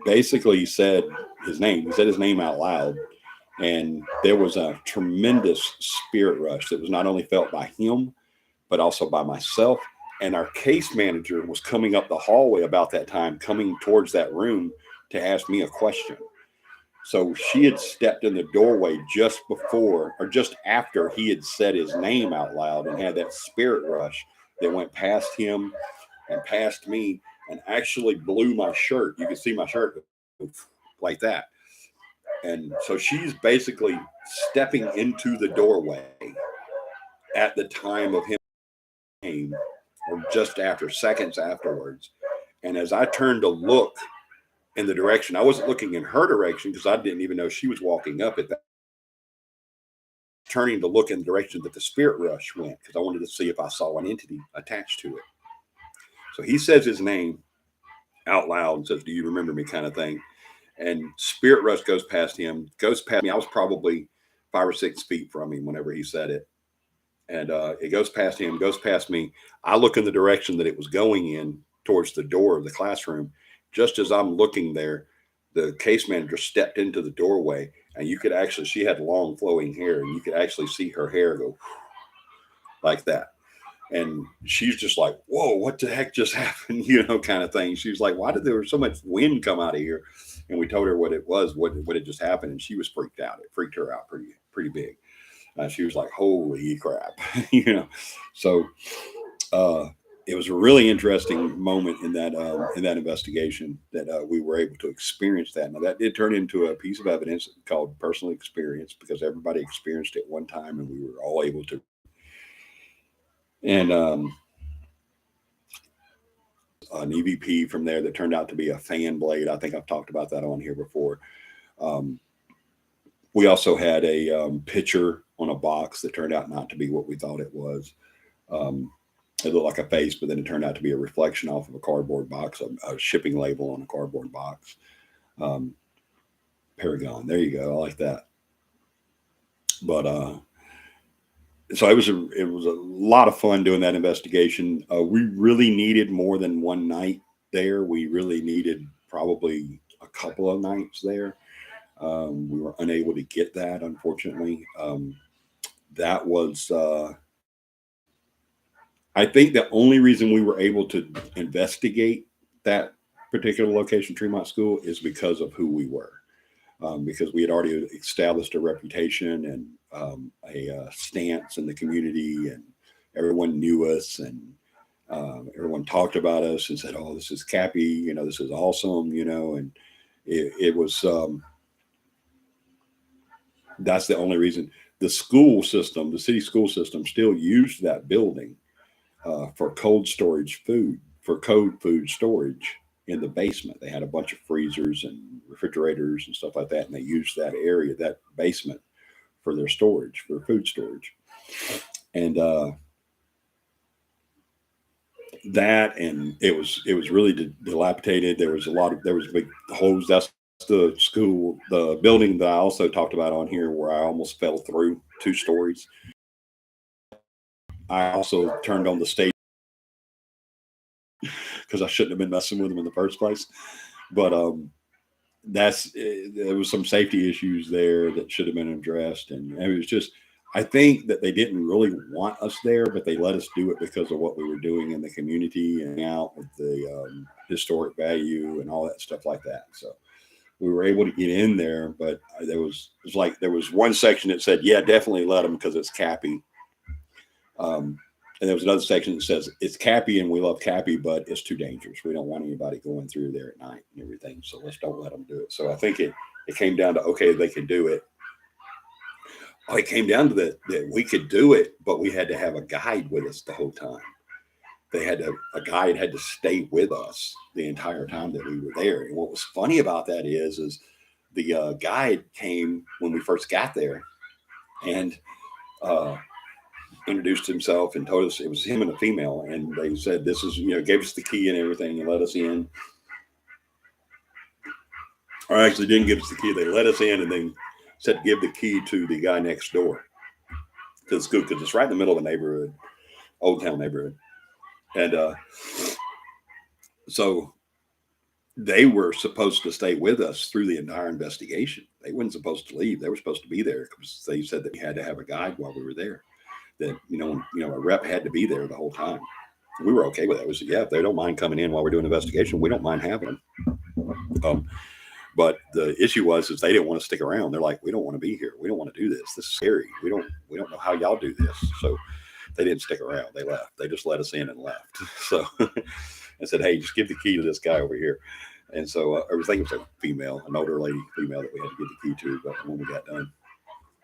basically said his name. He said his name out loud, and there was a tremendous spirit rush that was not only felt by him, but also by myself. And our case manager was coming up the hallway about that time, coming towards that room to ask me a question. So she had stepped in the doorway just before or just after he had said his name out loud, and had that spirit rush that went past him and past me, and actually blew my shirt. You can see my shirt like that. And so she's basically stepping into the doorway at the time of him, or just after, seconds afterwards. And as I turned to look in the direction, I wasn't looking in her direction because I didn't even know she was walking up at that. Turning to look in the direction that the spirit rush went, because I wanted to see if I saw an entity attached to it. So he says his name out loud and says, "Do you remember me?" kind of thing. And spirit rush goes past him, goes past me. I was probably 5 or 6 feet from him whenever he said it. and it goes past him, goes past me. I look in the direction that it was going in towards the door of the classroom. Just as I'm looking there, the case manager stepped into the doorway, and you could actually, she had long flowing hair, and you could actually see her hair go like that. And she's just like, whoa, what the heck just happened? Kind of thing. She's like, why did there so much wind come out of here? And we told her what it was, what had just happened. And she was freaked out. It freaked her out pretty big. She was like, holy crap. So uh, it was a really interesting moment in that investigation that we were able to experience that. Now that did turn into a piece of evidence called personal experience, because everybody experienced it one time and we were all able to. And an EVP from there that turned out to be a fan blade. I think I've talked about that on here before. Um, we also had a picture on a box that turned out not to be what we thought it was. It looked like a face, but then it turned out to be a reflection off of a cardboard box, a shipping label on a cardboard box. Paragon. There you go. I like that. But so it was a lot of fun doing that investigation. We really needed more than one night there. We really needed probably a couple of nights there. We were unable to get that, unfortunately. That was, I think, the only reason we were able to investigate that particular location, Tremont School, is because of who we were. Because we had already established a reputation and a stance in the community, and everyone knew us, and everyone talked about us and said, "Oh, this is CAPI, this is awesome," and it was. That's the only reason. The school system, the city school system, still used that building for cold food storage in the basement. They had a bunch of freezers and refrigerators and stuff like that, and they used that area, that basement, for their storage, for food storage. And it was really dilapidated. There was big holes. That's the school, the building that I also talked about on here, where I almost fell through 2 stories. I also turned on the stage because I shouldn't have been messing with them in the first place. But there was some safety issues there that should have been addressed, and it was just, I think that they didn't really want us there, but they let us do it because of what we were doing in the community and out with the historic value and all that stuff like that. So we were able to get in there, but there was one section that said, yeah, definitely let them because it's CAPI. And there was another section that says it's CAPI and we love CAPI, but it's too dangerous. We don't want anybody going through there at night and everything. So let's don't let them do it. So I think it came down to, okay, they can do it. Oh, it came down to that we could do it, but we had to have a guide with us the whole time. A guide had to stay with us the entire time that we were there. And what was funny about that is the guide came when we first got there, and introduced himself and told us it was him and a female, and they said, this is, gave us the key and everything and let us in. Or actually didn't give us the key. They let us in and then said, give the key to the guy next door to the school, because it's right in the middle of the neighborhood, Old Town neighborhood. And so they were supposed to stay with us through the entire investigation. They weren't supposed to leave. They were supposed to be there because they said that we had to have a guide while we were there. That a rep had to be there the whole time. We were okay with that. We said, yeah, if they don't mind coming in while we're doing an investigation, we don't mind having them. But the issue was they didn't want to stick around. They're like, we don't want to be here. We don't want to do this. This is scary. We don't know how y'all do this. So they didn't stick around. They left. They just let us in and left. So I said, hey, just give the key to this guy over here. And so everything was a female, an older lady female that we had to give the key to, but when we got done.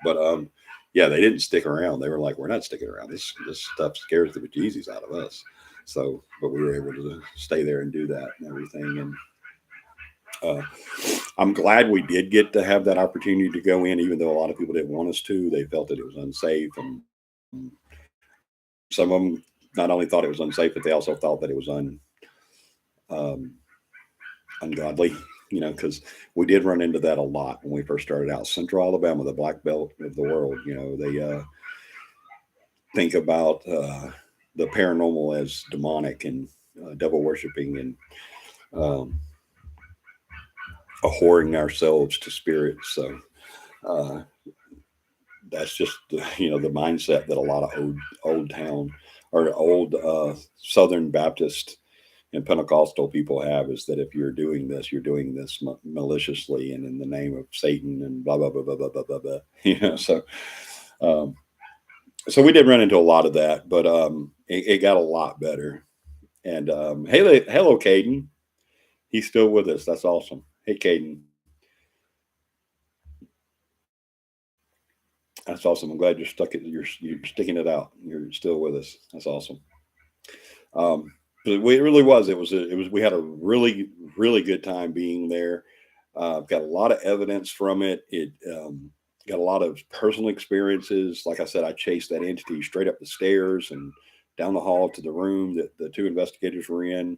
But yeah, they didn't stick around. They were like, we're not sticking around. This stuff scares the bejesus out of us. So, but we were able to stay there and do that and everything. And I'm glad we did get to have that opportunity to go in, even though a lot of people didn't want us to. They felt that it was unsafe. And some of them not only thought it was unsafe, but they also thought that it was ungodly. Because we did run into that a lot when we first started out. Central Alabama, the black belt of the world, think about the paranormal as demonic and devil worshiping and um, whoring ourselves to spirits. So uh, that's just the mindset that a lot of old town or old Southern Baptist and Pentecostal people have, is that if you're doing this, you're doing this maliciously and in the name of Satan and blah blah blah blah blah blah blah. blah. Um, so we did run into a lot of that, but it got a lot better. And hey, hello, Caden. He's still with us. That's awesome. Hey, Caden. That's awesome. I'm glad you're stuck. You're sticking it out. You're still with us. That's awesome. But it really was. It was. We had a really good time being there. Got a lot of evidence from it. It got a lot of personal experiences. Like I said, I chased that entity straight up the stairs and down the hall to the room that the two investigators were in.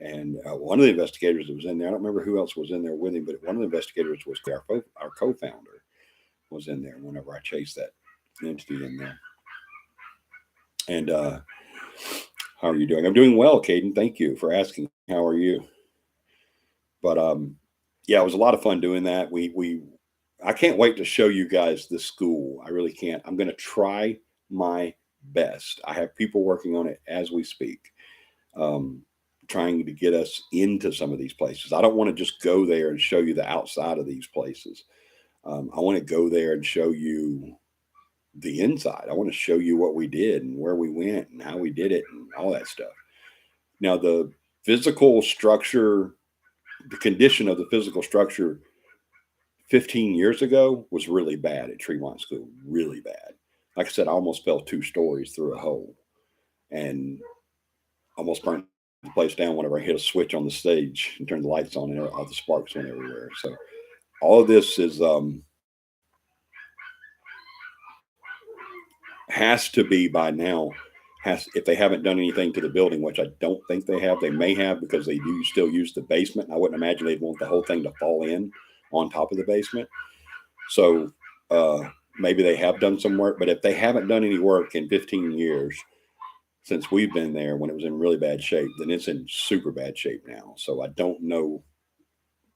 And one of the investigators that was in there, I don't remember who else was in there with him, but one of the investigators was our co-founder was in there whenever I chased that entity in there. And how are you doing? I'm doing well, Caden. Thank you for asking. How are you? But yeah, it was a lot of fun doing that. I can't wait to show you guys the school. I really can't. I'm going to try my best. I have people working on it as we speak, trying to get us into some of these places. I don't want to just go there and show you the outside of these places. I want to go there and show you the inside. I want to show you what we did and where we went and how we did it and all that stuff. Now, the physical structure, the condition of the physical structure 15 years ago was really bad at Tremont School, really bad. Like I said, I almost fell 2 stories through a hole and almost burnt the place down whenever I hit a switch on the stage and turned the lights on and all the sparks went everywhere. So all of this is has to be by now. If they haven't done anything to the building, which I don't think they have, they may have because they do still use the basement. I wouldn't imagine they'd want the whole thing to fall in on top of the basement. So maybe they have done some work, but if they haven't done any work in 15 years since we've been there when it was in really bad shape, then it's in super bad shape now. So I don't know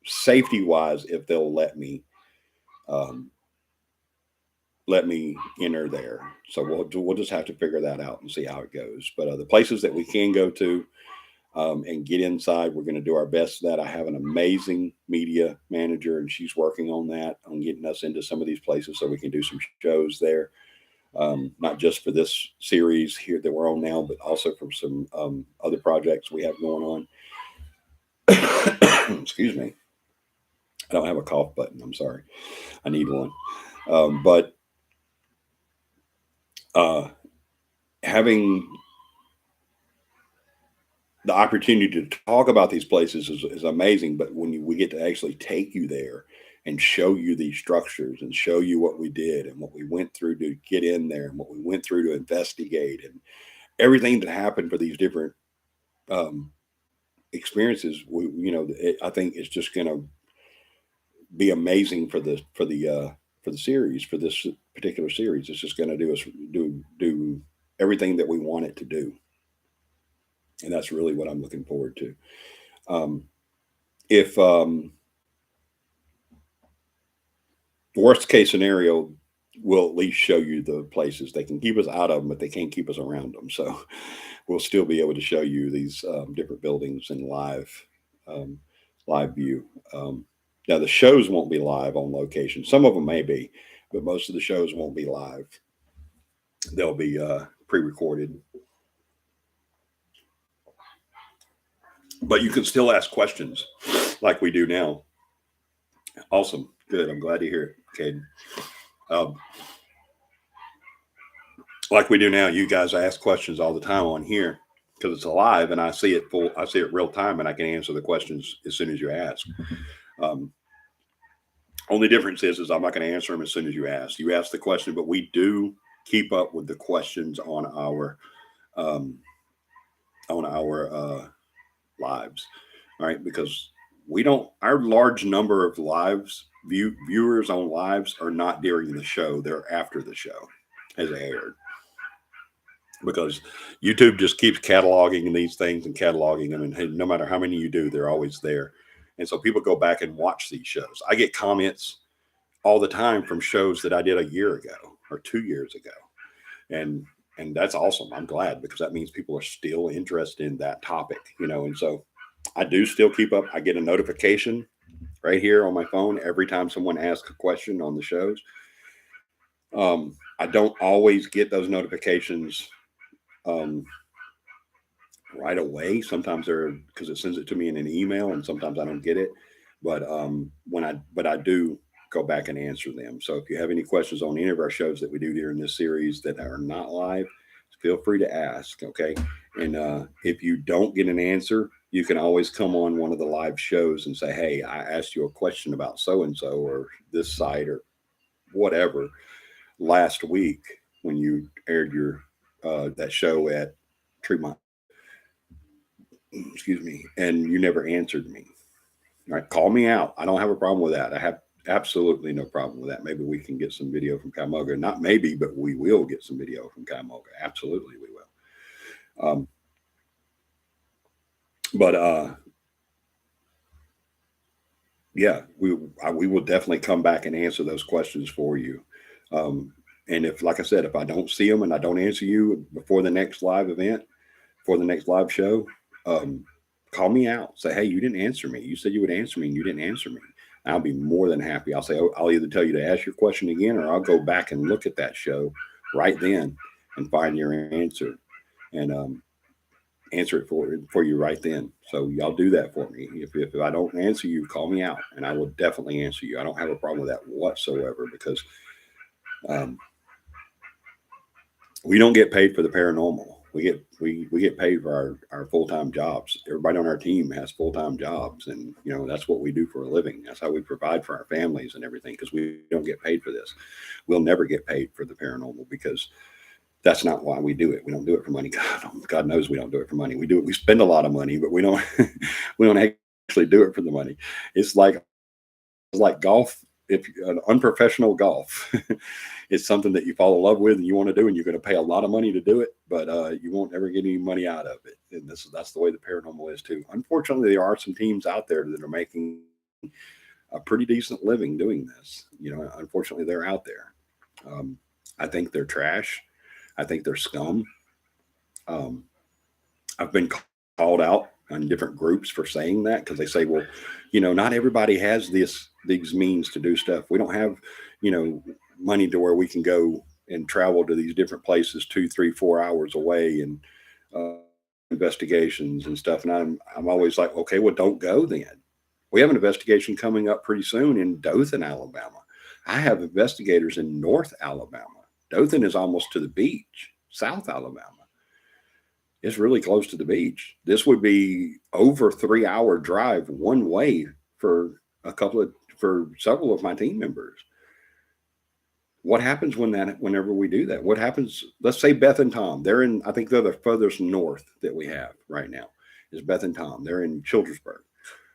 safety wise if they'll um, let me enter there. So we'll just have to figure that out and see how it goes. But the places that we can go to and get inside, we're going to do our best for that. I have an amazing media manager, and she's working on that, on getting us into some of these places so we can do some shows there. Not just for this series here that we're on now, but also for some other projects we have going on. Excuse me. I don't have a cough button. I'm sorry. I need one. But having the opportunity to talk about these places is amazing. But when we get to actually take you there and show you these structures and show you what we did and what we went through to get in there and what we went through to investigate and everything that happened for these different um, experiences, I think it's just going to be amazing for the series, for this particular series. It's just going to do everything that we want it to do, and that's really what I'm looking forward to. If worst case scenario, we'll at least show you the places. They can keep us out of them, but they can't keep us around them. So we'll still be able to show you these different buildings in um, live view. Now the shows won't be live on location. Some of them may be, but most of the shows won't be live. They'll be pre-recorded. But you can still ask questions like we do now. Awesome. Good. I'm glad to hear it, Caden. Um, like we do now, you guys ask questions all the time on here because it's alive and I see it real time and I can answer the questions as soon as you ask. Only difference is I'm not going to answer them as soon as you ask. You ask the question, but we do keep up with the questions on our lives, all right? Because our large number of viewers on lives are not during the show; they're after the show has aired. because YouTube just keeps cataloging these things and cataloging them, and hey, no matter how many you do, they're always there. And so people go back and watch these shows. I get comments all the time from shows that I did a year ago or 2 years ago, and that's awesome. I'm glad, because that means people are still interested in that topic, And so I do still keep up. I get a notification right here on my phone every time someone asks a question on the shows. I don't always get those notifications um, right away. Sometimes they're, because it sends it to me in an email, and sometimes I don't get it. But I do go back and answer them. So if you have any questions on any of our shows that we do here in this series that are not live, feel free to ask. Okay, and if you don't get an answer, you can always come on one of the live shows and say, "Hey, I asked you a question about so and so or this site or whatever last week when you aired your that show at Tremont, excuse me, and you never answered me. All right, call me out. I don't have a problem with that. I have absolutely no problem with that. Maybe we can get some video from Kamoga. Not maybe, but we will get some video from Kamoga. Absolutely, we will. But yeah, we will definitely come back and answer those questions for you. And if, like I said, if I don't see them and I don't answer you before the next live event, for the next live show, um, call me out. Say, hey, you didn't answer me. You said you would answer me, and you didn't answer me. I'll be more than happy. I'll say, oh, I'll either tell you to ask your question again, or I'll go back and look at that show right then and find your answer, and answer it for you right then. So y'all do that for me. If I don't answer you, call me out, and I will definitely answer you. I don't have a problem with that whatsoever, because um, we don't get paid for the paranormal. We get paid for our full time jobs. Everybody on our team has full time jobs, and that's what we do for a living. That's how we provide for our families and everything, because we don't get paid for this. We'll never get paid for the paranormal, because that's not why we do it. We don't do it for money. God knows we don't do it for money. We do it. We spend a lot of money, but we don't we don't actually do it for the money. It's like golf. If an unprofessional golf, it's something that you fall in love with and you want to do, and you're going to pay a lot of money to do it, but you won't ever get any money out of it. And that's the way the paranormal is too. Unfortunately, there are some teams out there that are making a pretty decent living doing this. Unfortunately, they're out there. I think they're trash. I think they're scum. Um, I've been called out on different groups for saying that, because they say, well, not everybody has these means to do stuff. We don't have, money to where we can go and travel to these different places 2, 3, 4 hours away, and investigations and stuff. And I'm always like, okay, well, don't go then. We have an investigation coming up pretty soon in Dothan, Alabama. I have investigators in North Alabama. Dothan is almost to the beach. South Alabama, it's really close to the beach. This would be over 3 hour drive one way for for several of my team members. What happens whenever we do that? What happens? Let's say Beth and Tom. I think they're the furthest north that we have right now is Beth and Tom. They're in Childersburg.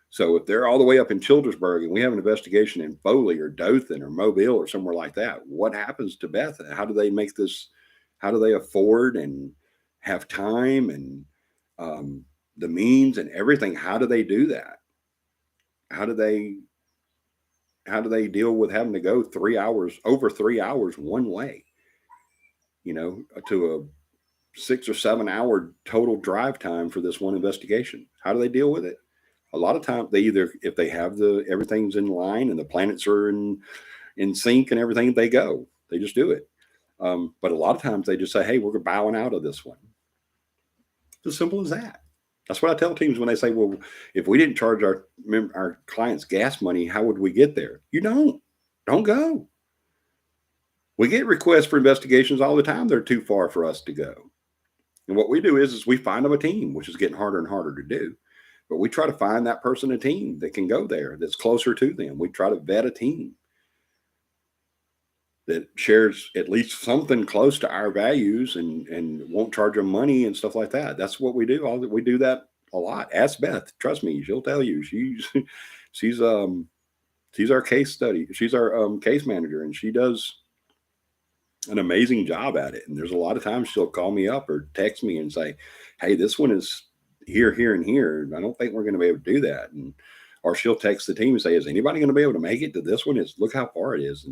So if they're all the way up in Childersburg and we have an investigation in Foley or Dothan or Mobile or somewhere like that, what happens to Beth? How do they make this? How do they afford and have time and the means and everything? How do they do that? How do they deal with having to go 3 hours, over 3 hours one way? To a 6 or 7 hour total drive time for this one investigation. How do they deal with it? A lot of times they either, if they have everything's in line and the planets are in sync and everything, they go. They just do it. But a lot of times they just say, hey, we're bowing out of this one. It's as simple as that. That's what I tell teams when they say, well, if we didn't charge our clients gas money, how would we get there? You don't go. We get requests for investigations all the time. They're too far for us to go. And what we do is we find them a team, which is getting harder and harder to do. But we try to find that person a team that can go there, that's closer to them. We try to vet a team that shares at least something close to our values and won't charge them money and stuff like that. That's what we do. We do that a lot. Ask Beth. Trust me, she'll tell you. She's our case study. She's our case manager, and she does an amazing job at it. And there's a lot of times she'll call me up or text me and say, "Hey, this one is here, here, and here. I don't think we're going to be able to do that." And or she'll text the team and say, "Is anybody going to be able to make it to this one? It's look how far it is."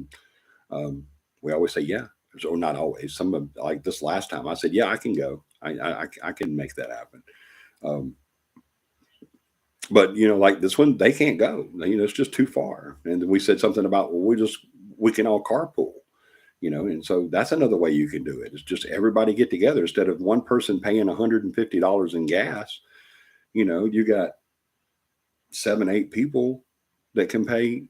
And we always say, "Yeah." So not always. Some of like this last time, I said, "Yeah, I can go. I can make that happen." Um, but like this one, they can't go. It's just too far. And we said something about, well, we can all carpool. And so that's another way you can do it. It's just everybody get together instead of one person paying $150 in gas. You got 7, 8 people that can pay,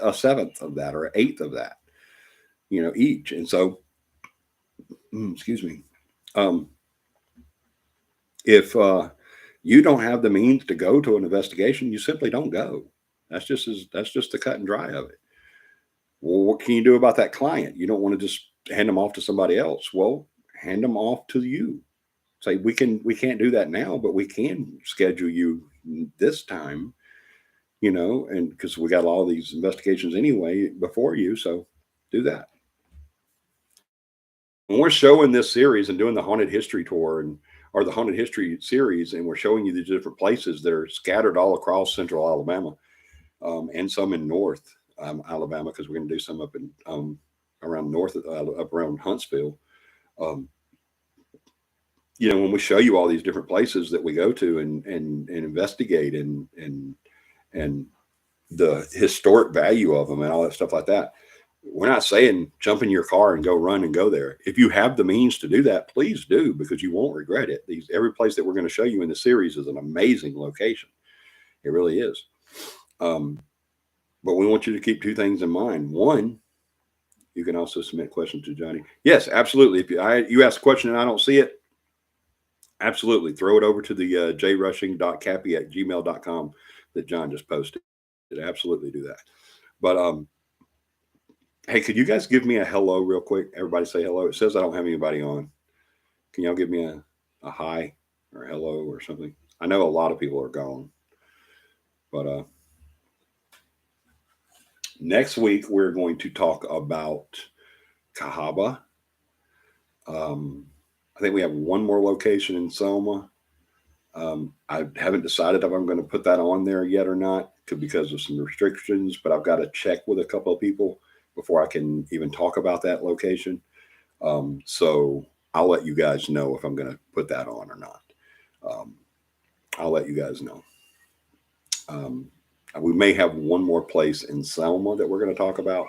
a seventh of that or an eighth of that, each. And so, excuse me, um, if you don't have the means to go to an investigation, you simply don't go. That's just the cut and dry of it. Well, what can you do about that client? You don't want to just hand them off to somebody else. Well, hand them off to you. Say we can't do that now, but we can schedule you this time, and because we got all these investigations anyway before you, so do that. When we're showing this series and doing the haunted history tour or the haunted history series, and we're showing you the different places that are scattered all across central Alabama, and some in North Alabama, because we're going to do some up in around north, up around Huntsville. Um, when we show you all these different places that we go to and investigate and the historic value of them and all that stuff like that, we're not saying jump in your car and go run and go there. If you have the means to do that, please do, because you won't regret it. Every place that we're going to show you in the series is an amazing location. It really is. But we want you to keep 2 things in mind. One, you can also submit questions to Johnny. Yes, absolutely. If you ask a question and I don't see it, absolutely throw it over to the jrushing.capi@gmail.com that John just posted. Absolutely do that. But hey, could you guys give me a hello real quick? Everybody say hello. It says I don't have anybody on. Can y'all give me a hi or hello or something? I know a lot of people are gone. But next week we're going to talk about Cahaba. I think we have one more location in Selma. I haven't decided if I'm going to put that on there yet or not because of some restrictions, but I've got to check with a couple of people before I can even talk about that location. So I'll let you guys know if I'm going to put that on or not. I'll let you guys know. We may have one more place in Selma that we're going to talk about.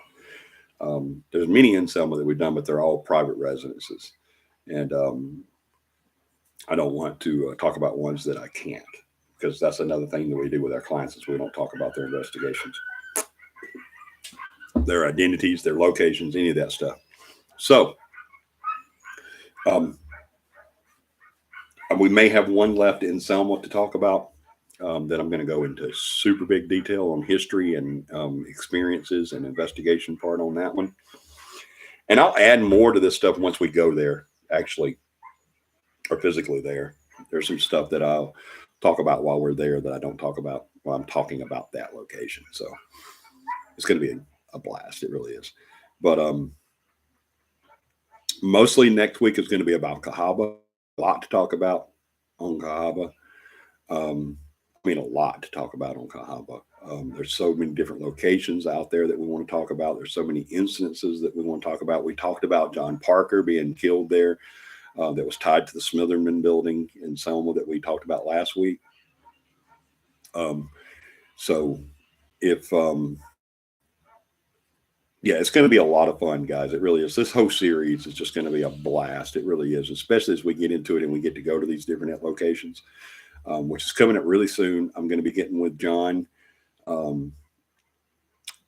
There's many in Selma that we've done, but they're all private residences. And I don't want to talk about ones that I can't, because that's another thing that we do with our clients is we don't talk about their investigations, their identities, their locations, any of that stuff. So we may have one left in Selma to talk about that I'm going to go into super big detail on history and experiences and investigation part on that one. And I'll add more to this stuff once we go there, actually, or physically there. There's some stuff that I'll talk about while we're there that I don't talk about while I'm talking about that location. So it's going to be a blast. It really is. But mostly next week is going to be about Cahaba. A lot to talk about on Cahaba. A lot to talk about on Cahaba. There's so many different locations out there that we want to talk about. There's so many incidences that we want to talk about. We talked about John Parker being killed there. That was tied to the Smitherman building in Selma that we talked about last week. So if, yeah, it's going to be a lot of fun, guys. It really is. This whole series is just going to be a blast. It really is, especially as we get into it and we get to go to these different locations, which is coming up really soon. I'm going to be getting with John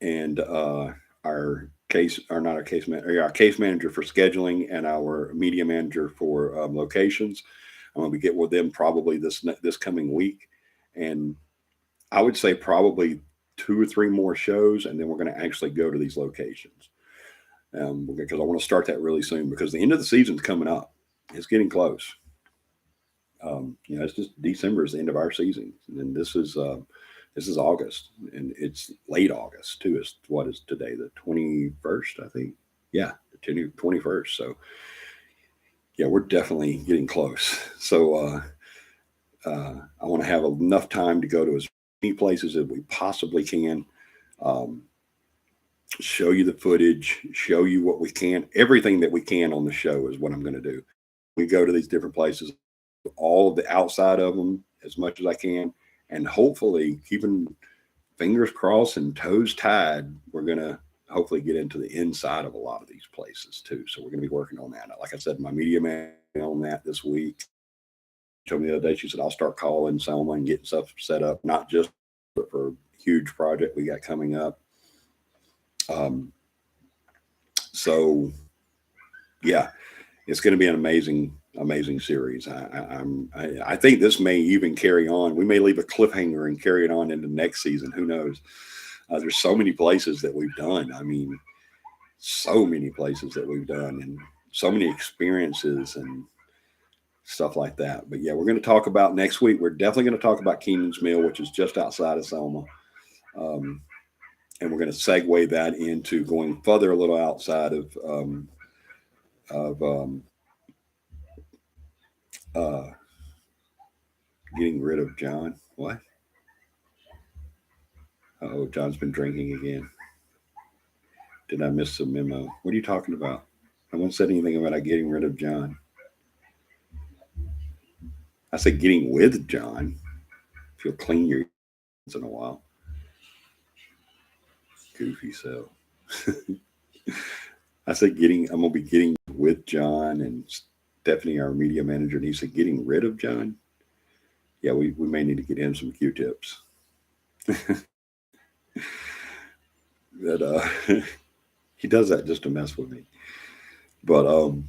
and our case manager for scheduling and our media manager for locations. I'm going to be getting with them probably this coming week, and I would say probably 2 or 3 more shows, and then we're going to actually go to these locations because I want to start that really soon because the end of the season's coming up. It's getting close. It's just December is the end of our season, and this is August, and it's late August too. Is what is today, the 21st, I think. Yeah, the 21st. So yeah, we're definitely getting close. So I want to have enough time to go to as many places as we possibly can. Um, show you the footage, show you what we can, everything that we can on the show is what I'm going to do. We go to these different places, all of the outside of them as much as I can, and hopefully keeping fingers crossed and toes tied, we're going to hopefully get into the inside of a lot of these places too. So we're going to be working on that. Like I said, my media man on that this week. She told me the other day, she said, I'll start calling Selma and getting stuff set up, not just but for a huge project we got coming up. Um, so yeah, it's going to be an amazing series. I think this may even carry on. We may leave a cliffhanger and carry it on into next season. Who knows? There's so many places that we've done. I mean, so many places that we've done, and so many experiences and stuff like that. But yeah, we're going to talk about next week. We're definitely going to talk about Keenan's Mill, which is just outside of Selma. Um, and we're going to segue that into going further a little outside of uh, getting rid of John. What? Oh, John's been drinking again. Did I miss the memo? What are you talking about? No one said anything about getting rid of John. I said getting with John. If you'll clean your once in a while. Goofy self. I said I'm gonna be getting with John and Stephanie, our media manager, and he said getting rid of John. Yeah, we may need to get him some Q-tips. That he does that just to mess with me. But oh,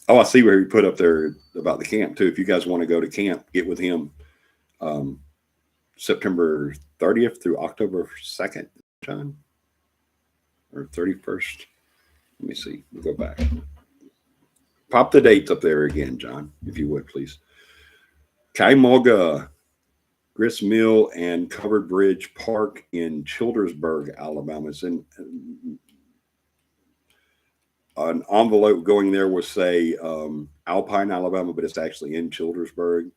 I see where he put up there about the camp too. If you guys want to go to camp, get with him. Um, September 30th through October 2nd, John, or 31st. Let me see. We'll go back. Pop the dates up there again, John, if you would, please. Kaimoga, Grist Mill, and Covered Bridge Park in Childersburg, Alabama. It's in an envelope going there will say Alpine, Alabama, but it's actually in Childersburg.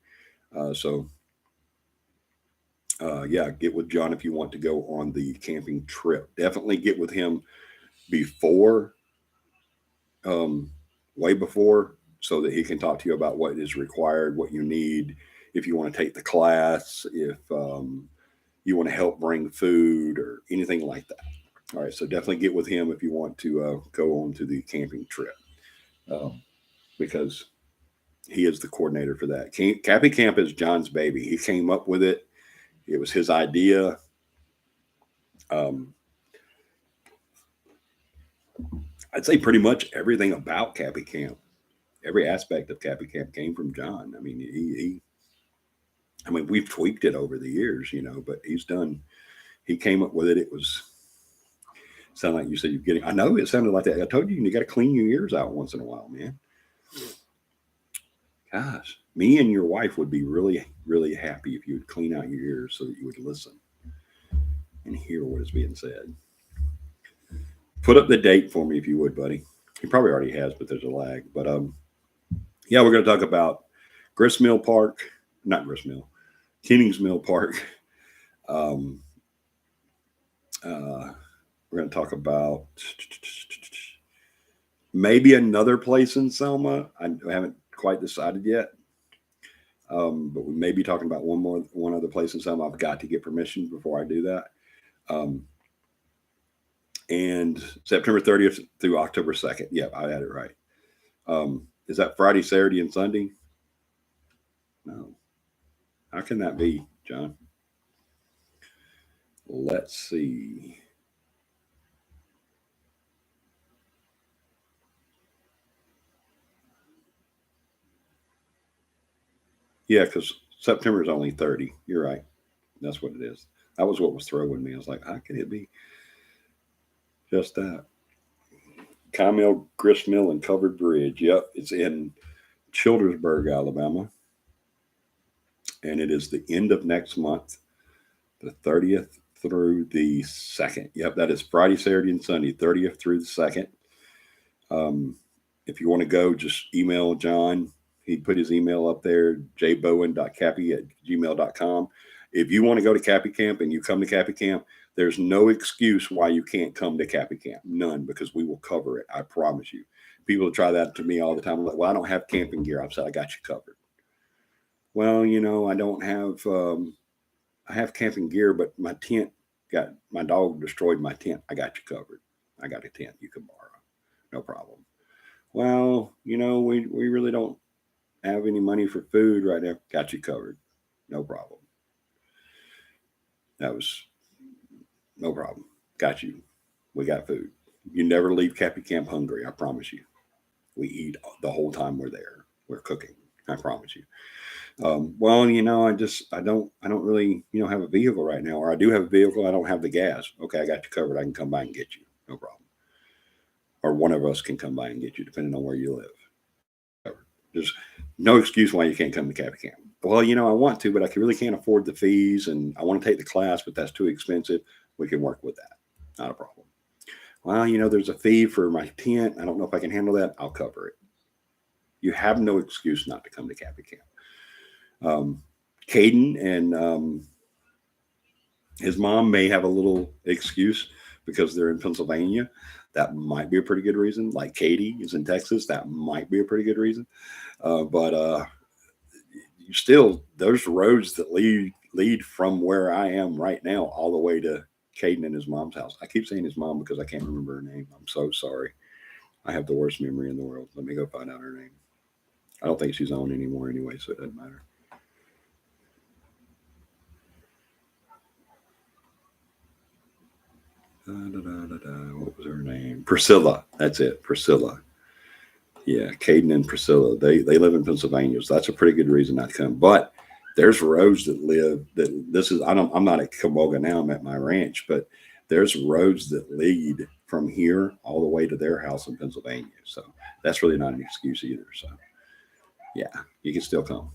Yeah, get with John if you want to go on the camping trip. Definitely get with him before, um, way before, so that he can talk to you about what is required, what you need, if you want to take the class, if you want to help bring food or anything like that. All right, so definitely get with him if you want to go on to the camping trip, um, because he is the coordinator for that. Cappy Camp is John's baby. He came up with it. It was his idea. Um, I'd say pretty much everything about Cappy Camp, every aspect of Cappy Camp came from John. I mean, I mean, we've tweaked it over the years, but he's done. He came up with it. It was sound like you said you're getting. I know it sounded like that. I told you you got to clean your ears out once in a while, man. Gosh, me and your wife would be really, really happy if you would clean out your ears so that you would listen and hear what is being said. Put up the date for me if you would, buddy. He probably already has, but there's a lag. But yeah, we're going to talk about Grist Mill Park, not Grist Mill, Kennings Mill Park. Um, we're going to talk about maybe another place in Selma. I haven't quite decided yet. But we may be talking about one other place in Selma. I've got to get permission before I do that. Um, and September 30th through October 2nd. Yep, I had it right. Is that Friday, Saturday, and Sunday? No. How can that be, John? Let's see. Yeah, because September is only 30. You're right. That's what it is. That was what was throwing me. I was like, how can it be just that? Carmel, Grist Mill, and Covered Bridge. Yep, it's in Childersburg, Alabama. And it is the end of next month, the 30th through the 2nd. Yep, that is Friday, Saturday, and Sunday, 30th through the 2nd. If you want to go, just email John. He put his email up there, jbowen.cappy@gmail.com. If you want to go to Cappy Camp and you come to Cappy Camp, there's no excuse why you can't come to Cappy Camp. None, because we will cover it. I promise you. People try that to me all the time. Like, well, I don't have camping gear. I've said, I got you covered. Well, I don't have, I have camping gear, but my dog destroyed my tent. I got you covered. I got a tent you can borrow. No problem. Well, we really don't have any money for food right now. Got you covered. No problem. That was no problem. Got you. We got food. You never leave Cappy Camp hungry. I promise you. We eat the whole time we're there. We're cooking. I promise you. Well, I don't really, have a vehicle right now, or I do have a vehicle. I don't have the gas. Okay, I got you covered. I can come by and get you. No problem. Or one of us can come by and get you, depending on where you live. There's no excuse why you can't come to Cappy Camp. Well, I want to, but I really can't afford the fees, and I want to take the class, but that's too expensive. We can work with that. Not a problem. Well, there's a fee for my tent. I don't know if I can handle that. I'll cover it. You have no excuse not to come to Cappy Camp. Caden and his mom may have a little excuse because they're in Pennsylvania. That might be a pretty good reason. Like Katie is in Texas. That might be a pretty good reason. But still, those roads that lead from where I am right now all the way to Caden and his mom's house. I keep saying his mom because I can't remember her name. I'm so sorry. I have the worst memory in the world. Let me go find out her name. I don't think she's on anymore anyway, so it doesn't matter. What was her name? Priscilla. That's it. Priscilla. Yeah, Caden and Priscilla. They live in Pennsylvania, so that's a pretty good reason not to come. But there's roads that live that this is. I'm not at Caboga now. I'm at my ranch, but there's roads that lead from here all the way to their house in Pennsylvania. So that's really not an excuse either. So yeah, you can still come.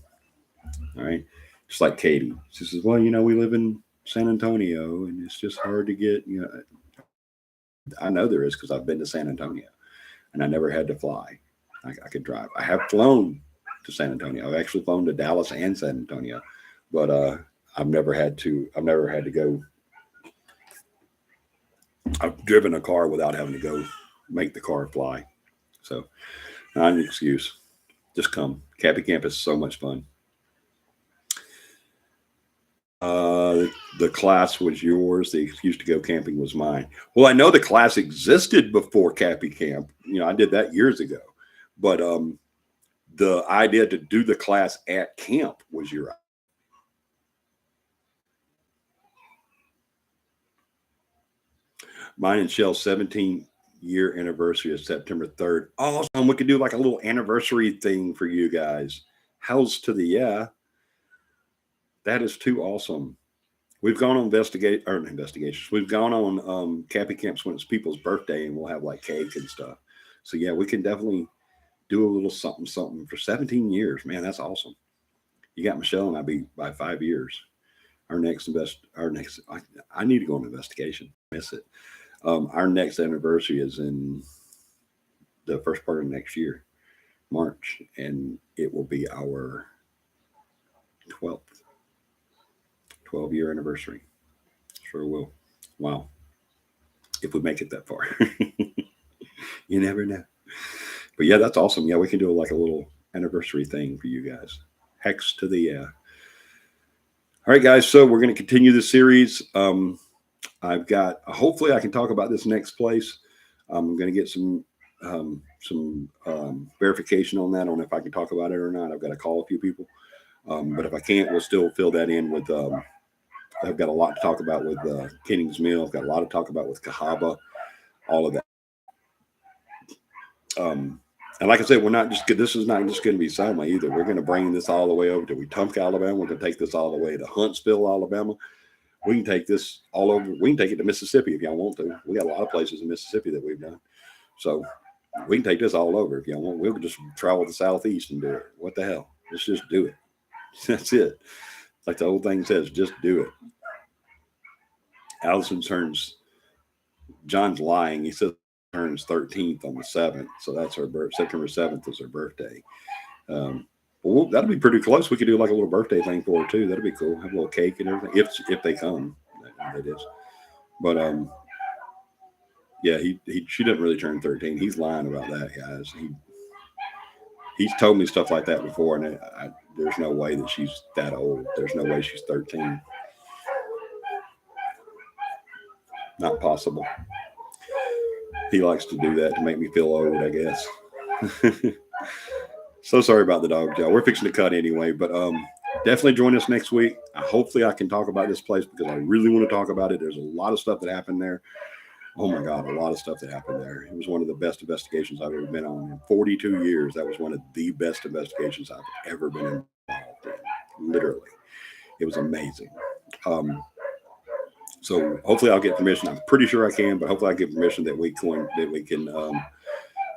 All right, just like Katie. She says, "Well, we live in San Antonio, and it's just hard to get." I know there is because I've been to San Antonio, and I never had to fly. I could drive. I have flown to San Antonio. I've actually flown to Dallas and San Antonio, but I've never had to. I've never had to go. I've driven a car without having to go make the car fly. So not an excuse. Just come. Cappy Camp is so much fun. The class was yours. The excuse to go camping was mine. Well, I know the class existed before Cappy Camp. I did that years ago. But the idea to do the class at camp was your idea. Mine and Shell's 17-year anniversary is September 3rd. Awesome. We could do like a little anniversary thing for you guys. How's to the yeah? That is too awesome. We've gone on investigations. We've gone on Cappy Camps when it's people's birthday, and we'll have like cake and stuff. So yeah, we can definitely do a little something for 17 years. Man, that's awesome. You got Michelle and I be by 5 years. I need to go on investigation. Miss it. Our next anniversary is in the first part of next year, March, and it will be our 12-year anniversary. Sure will. Wow. If we make it that far. You never know. But yeah, that's awesome. Yeah, we can do like a little anniversary thing for you guys. Hex to the yeah. All right, guys. So we're going to continue the series. I've got. Hopefully, I can talk about this next place. I'm going to get some verification on that, on if I can talk about it or not. I've got to call a few people. But if I can't, we'll still fill that in with. I've got a lot to talk about with Kenning's Mill. I've got a lot to talk about with Cahaba. All of that. And like I said, we're not just good. This is not just going to be Selma either. We're going to bring this all the way over to Wetumpka, Alabama. We're going to take this all the way to Huntsville, Alabama. We can take this all over. We can take it to Mississippi if y'all want to. We got a lot of places in Mississippi that we've done. So we can take this all over if y'all want. We'll just travel to Southeast and do it. What the hell? Let's just do it. That's it. Like the old thing says, just do it. Allison turns. John's lying. He says turns 13th on the 7th, so that's her birth. September 7th is her birthday. Well, that'll be pretty close. We could do like a little birthday thing for her too. That'd be cool. Have a little cake and everything if they come. That is. But yeah, he she doesn't really turn 13. He's lying about that, guys. He's told me stuff like that before, and there's no way that she's that old. There's no way she's 13. Not possible. He likes to do that to make me feel old, I guess. So sorry about the dog, y'all. We're fixing to cut anyway, but definitely join us next week. Hopefully I can talk about this place because I really want to talk about it. There's a lot of stuff that happened there. Oh my God, a lot of stuff that happened there. It was one of the best investigations I've ever been on. In 42 years, that was one of the best investigations I've ever been involved in. Literally. It was amazing. So hopefully I'll get permission. I'm pretty sure I can, but hopefully I get permission that we can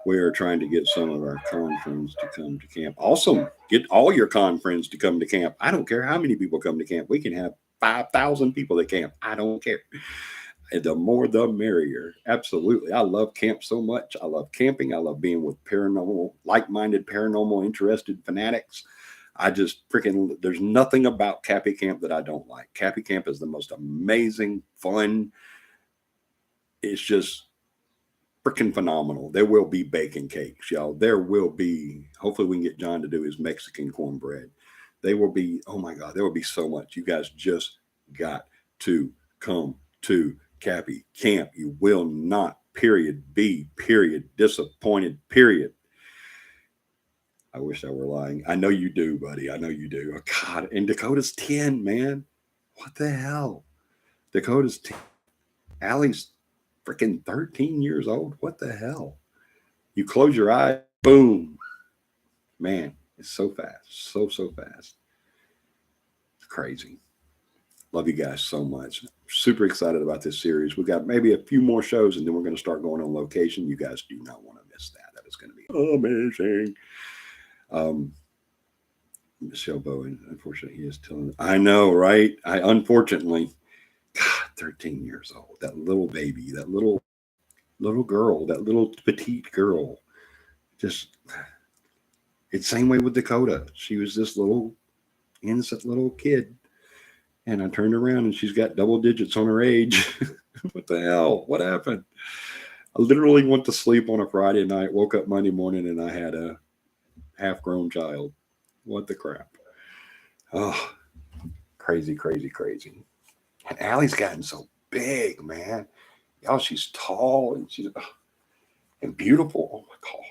we are trying to get some of our con friends to come to camp. Awesome. Get all your con friends to come to camp. I don't care how many people come to camp. We can have 5,000 people at camp. I don't care. The more, the merrier. Absolutely. I love camp so much. I love camping. I love being with paranormal, like-minded, paranormal, interested fanatics. I just freaking, there's nothing about CAPI camp that I don't like. CAPI camp is the most amazing, fun. It's just freaking phenomenal. There will be bacon cakes, y'all. There will be, hopefully we can get John to do his Mexican cornbread. They will be, oh my God, there will be so much. You guys just got to come to CAPI camp. You will not, period, be, period, disappointed, period. I wish I were lying. I know you do, buddy. I know you do. Oh, God. And Dakota's 10, man. What the hell? Dakota's 10. Allie's freaking 13 years old. What the hell? You close your eyes, boom. Man, it's so fast. So fast. It's crazy. Love you guys so much. Super excited about this series. We got maybe a few more shows, and then we're going to start going on location. You guys do not want to miss that. That is going to be amazing. Michelle Bowen, unfortunately, he is telling. I know, right? Unfortunately, God, 13 years old. That little baby, that little girl, that little petite girl. Just, it's same way with Dakota. She was this little innocent little kid, and I turned around and she's got double digits on her age. What the hell? What happened? I literally went to sleep on a Friday night, woke up Monday morning, and I had a half-grown child. What the crap? Oh, crazy. And Allie's gotten so big, man. Y'all, she's tall and she's and beautiful. Oh my God.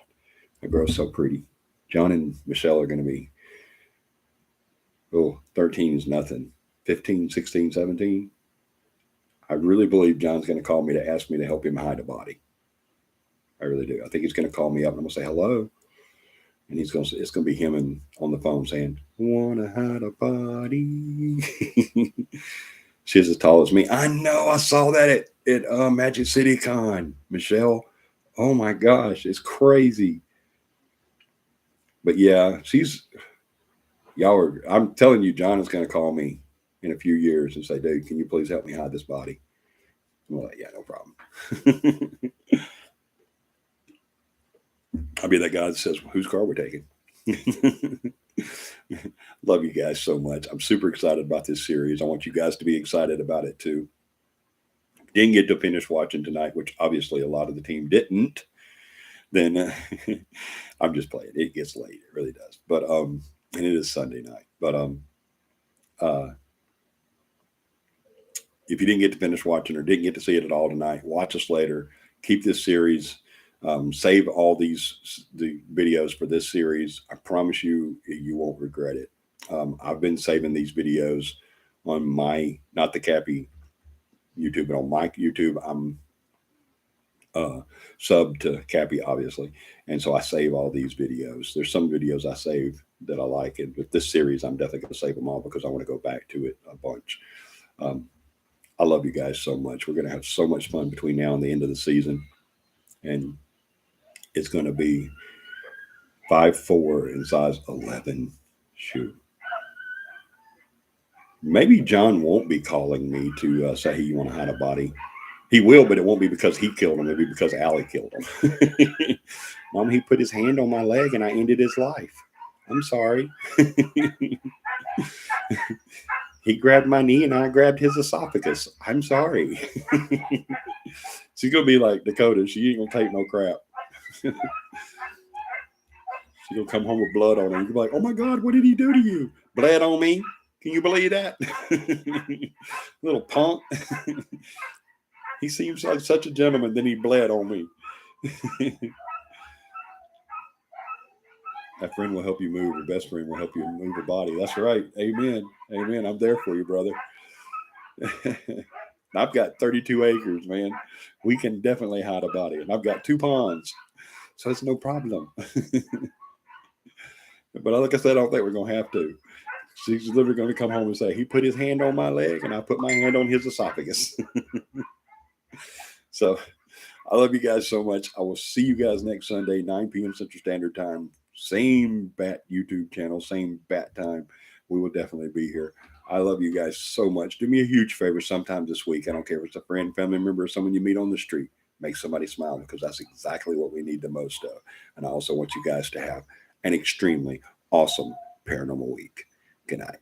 The girl's so pretty. John and Michelle are going to be, 13 is nothing. 15, 16, 17. I really believe John's going to call me to ask me to help him hide a body. I really do. I think he's going to call me up and I'm going to say hello. And it's going to be him and on the phone saying, "Wanna hide a body?" She's as tall as me. I know. I saw that at Magic City Con, Michelle. Oh my gosh, it's crazy. But yeah, I'm telling you, John is going to call me in a few years and say, "Dude, can you please help me hide this body?" I'm like, "Yeah, no problem." I'll be that guy that says, "Whose car we're taking?" Love you guys so much. I'm super excited about this series. I want you guys to be excited about it too. Didn't get to finish watching tonight, which obviously a lot of the team didn't. Then I'm just playing. It gets late. It really does. But and it is Sunday night. But if you didn't get to finish watching or didn't get to see it at all tonight, watch us later. Keep this series. Save all the videos for this series. I promise you, you won't regret it. I've been saving these videos on my, not the CAPI YouTube, but on my YouTube. I'm sub to CAPI, obviously. And so I save all these videos. There's some videos I save that I like. And with this series, I'm definitely going to save them all because I want to go back to it a bunch. I love you guys so much. We're going to have so much fun between now and the end of the season. And it's going to be 5'4" and size 11 shoe. Maybe John won't be calling me to say, "Hey, you want to hide a body?" He will, but it won't be because he killed him. It'll be because Allie killed him. Mom, he put his hand on my leg and I ended his life. I'm sorry. He grabbed my knee and I grabbed his esophagus. I'm sorry. She's going to be like Dakota. She ain't going to take no crap. She's going to come home with blood on her. You'll be like, oh my God, what did he do to you? Bled on me? Can you believe that? Little punk. He seems like such a gentleman, then he bled on me. That friend will help you move. Your best friend will help you move your body. That's right. Amen. Amen. I'm there for you, brother. I've got 32 acres, man. We can definitely hide a body. And I've got 2 ponds. So it's no problem. But like I said, I don't think we're going to have to. She's literally going to come home and say, he put his hand on my leg and I put my hand on his esophagus. So I love you guys so much. I will see you guys next Sunday, 9 p.m. Central Standard Time. Same bat YouTube channel, same bat time. We will definitely be here. I love you guys so much. Do me a huge favor sometime this week. I don't care if it's a friend, family member, or someone you meet on the street. Make somebody smile, because that's exactly what we need the most of. And I also want you guys to have an extremely awesome paranormal week. Good night.